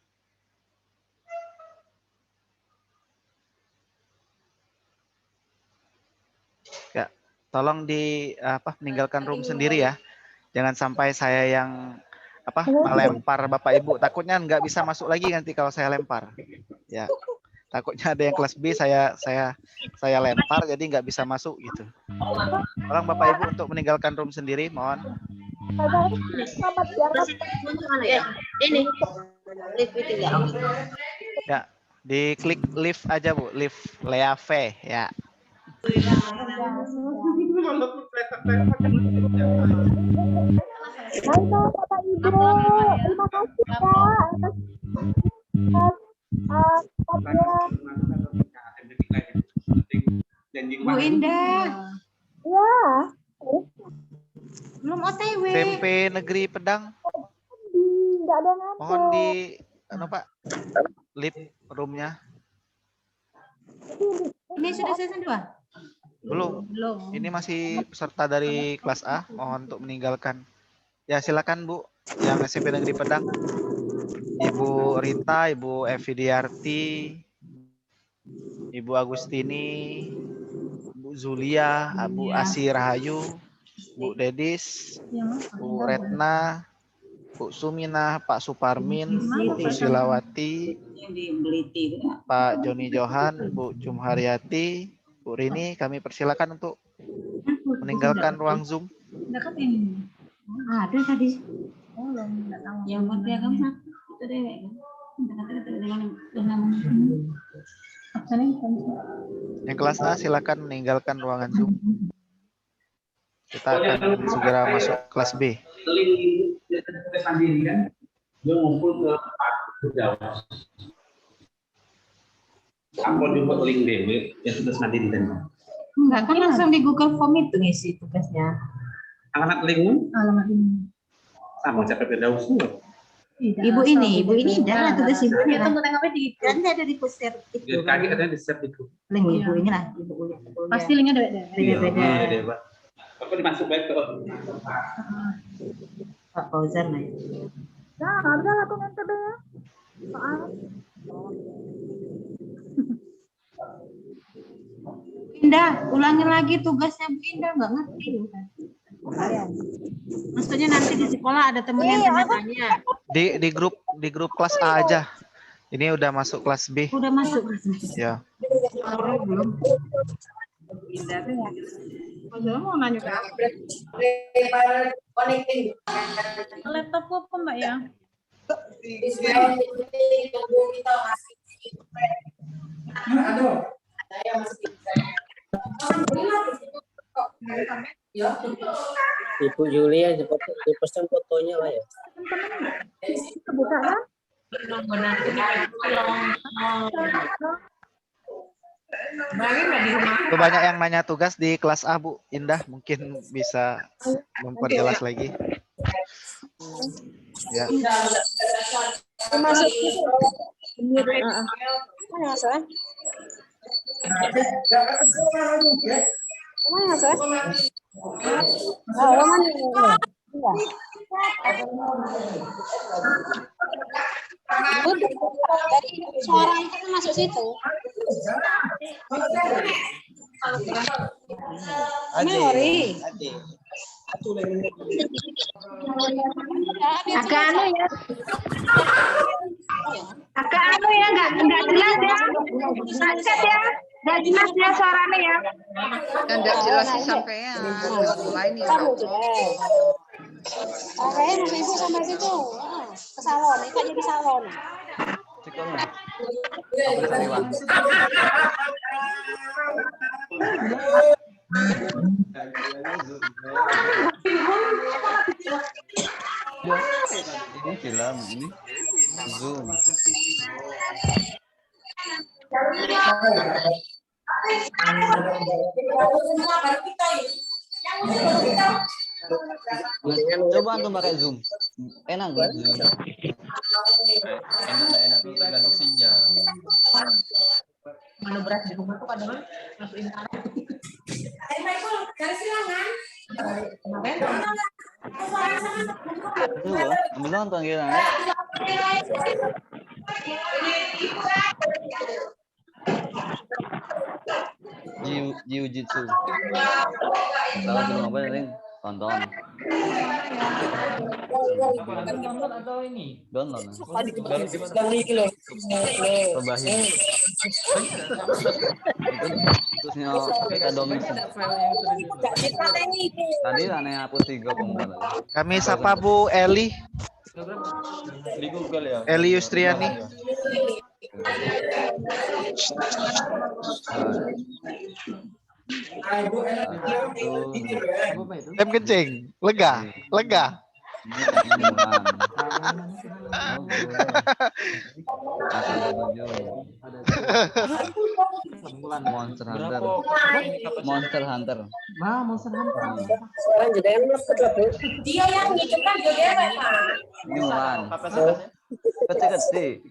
Ya, tolong meninggalkan room sendiri ya. Jangan sampai saya yang melempar Bapak Ibu. Takutnya nggak bisa masuk lagi nanti kalau saya lempar. Ya, takutnya ada yang kelas B saya lempar jadi nggak bisa masuk gitu. Tolong Bapak Ibu untuk meninggalkan room sendiri, mohon. Ini. Ya, diklik live aja Bu, live Leave ya. Baiklah Bapak Ibu, terima kasih ya Bu Indah, ya. belum OTW. SMP Negeri Pedang, Enggak ada ngantuk. mohon di Pak, live roomnya. Ini sudah selesai dua? Belum. Belum. Ini masih peserta dari kelas A, mohon untuk meninggalkan. Ya silakan Bu, yang SMP Negeri Pedang. Ibu Rita, Ibu Evidiarti, Ibu Agustini, Bu Zulia, Bu Asi Rahayu, Bu Dedis, Bu Retna, Bu Sumina, Pak Suparmin, Bu Susilawati, Pak Joni Johan, Bu Jumharyati, Bu Rini, kami persilakan untuk meninggalkan ruang Zoom. Ada tadi. Yang buat dia kamu itu deh. Yang kelas A silakan meninggalkan ruangan Zoom. Kita akan segera masuk kelas B. Dia ngumpul ke Jawa. Apa dibuat link DB yang sudah mandiri tadi? Enggak, kan langsung di Google Form itu ngisi tugasnya. Alamat linkmu? Alamat ini. Sama capek Firdaus. Ibu ini dah tugas ibu ini. Tunggu tanggapi di kan ada di poster itu. Dia kaki ada di share itu. Link ibu ini lah, ibu kuliah. Pasti linknya beda-beda. Beda. Apa dimasuk baik tuh? Pak Fauzan lah. Nah, udah lakukan NTB ya. Soal. Indah, ulangin lagi tugasnya Bu Indah, nggak ngerti. Maksudnya nanti di sekolah ada temen yang tanya-tanya. Di grup kelas A aja. Ini udah masuk kelas B. Udah masuk. Ya. Belum. Kalau mau nanya ke aku. Laptop apa Mbak ya? Ibu Julia dipesan fotonya lah ya. Buka kan? Tuh banyak yang nanya tugas di kelas A Bu Indah, mungkin bisa memperjelas lagi. Ya. Masuk. Suara itu kan masuk situ. Memori. Agak anu ya. Agak anu ya, nggak jelas ya. Macet ya. Nggak jelas ya suaranya ya. Yang nggak jelas sih sampean. Lain ya. Oke, masih ibu sampai situ. Ke salon, itu aja di salon. Ini film ini Zoom. Coba antum pakai Zoom. Enak kan? Enak tuh tergantung sinyal. Mana beras di rumah tuh kadang masuk internet. Michael, dari silangan. Itu loh, bilang panggilan. Jiu-jitsu. Tahu film apa nih? Tonton. Download atau ini? Download. Perbahin. Terusnya kita domain. Tadi aneh hapus 3 pengumuman. Kami sapa Bu Eli. Di Google ya. Eli Yustriani. Tem kencing, lega. Monster Hunter. Nah, Monster Hunter. Dia yang ngikutkan juga Pak. Ini Mulan. Kecil.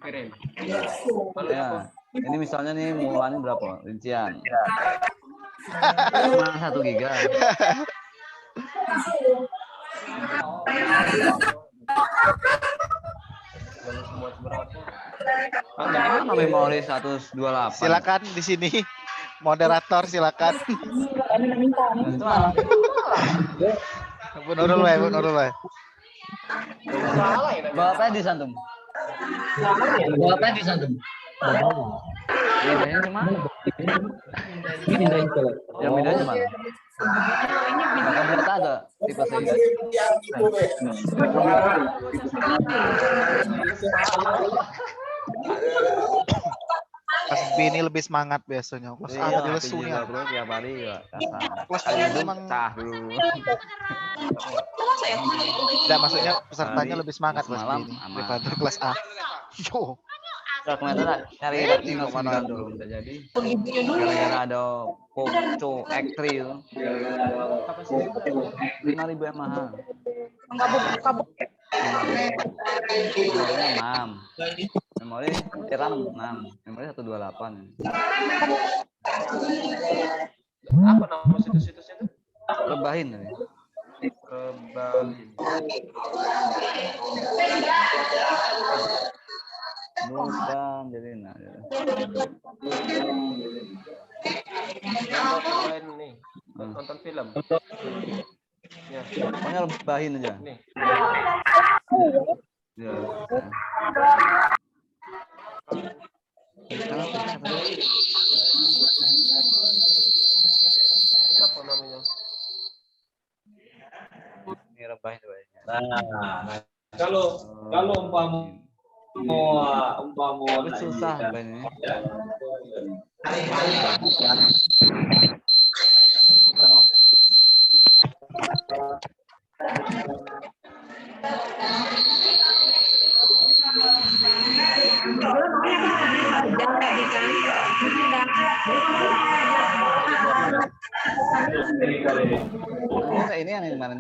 Ya. Ini misalnya nih Mulan berapa? Rincian. Cuma 1 giga. Memori 128. Silakan di sini. Moderator silakan. Bu Nurul. Bapak disantum. Bedanya cuma yang bedanya cuma ternyata ada tipe sehingga Kelas B ini lebih semangat biasanya. Kelas A tadi lesu nih. bro tiap hari ya kasar. Kelas A memang cah dulu. Tidak, maksudnya pesertanya lebih semangat kelas B malam ini aman. daripada kelas A. Yo. Kemarin cari rating mana dulu bisa jadi gara-gara ada Poco X3 itu 5.000 yang mahal. Memori RAM 6, memori 128. Apa nama situs-situs itu? Rebahin tadi. Rebahin. Bukan jadi Nonton nih. Nonton film. Ya. Pokoknya rebahin aja. Nih. Ya. Apa namanya? Ini rebahin banyak. Nah, kalau umpama susah banyak. Ini yang kemarin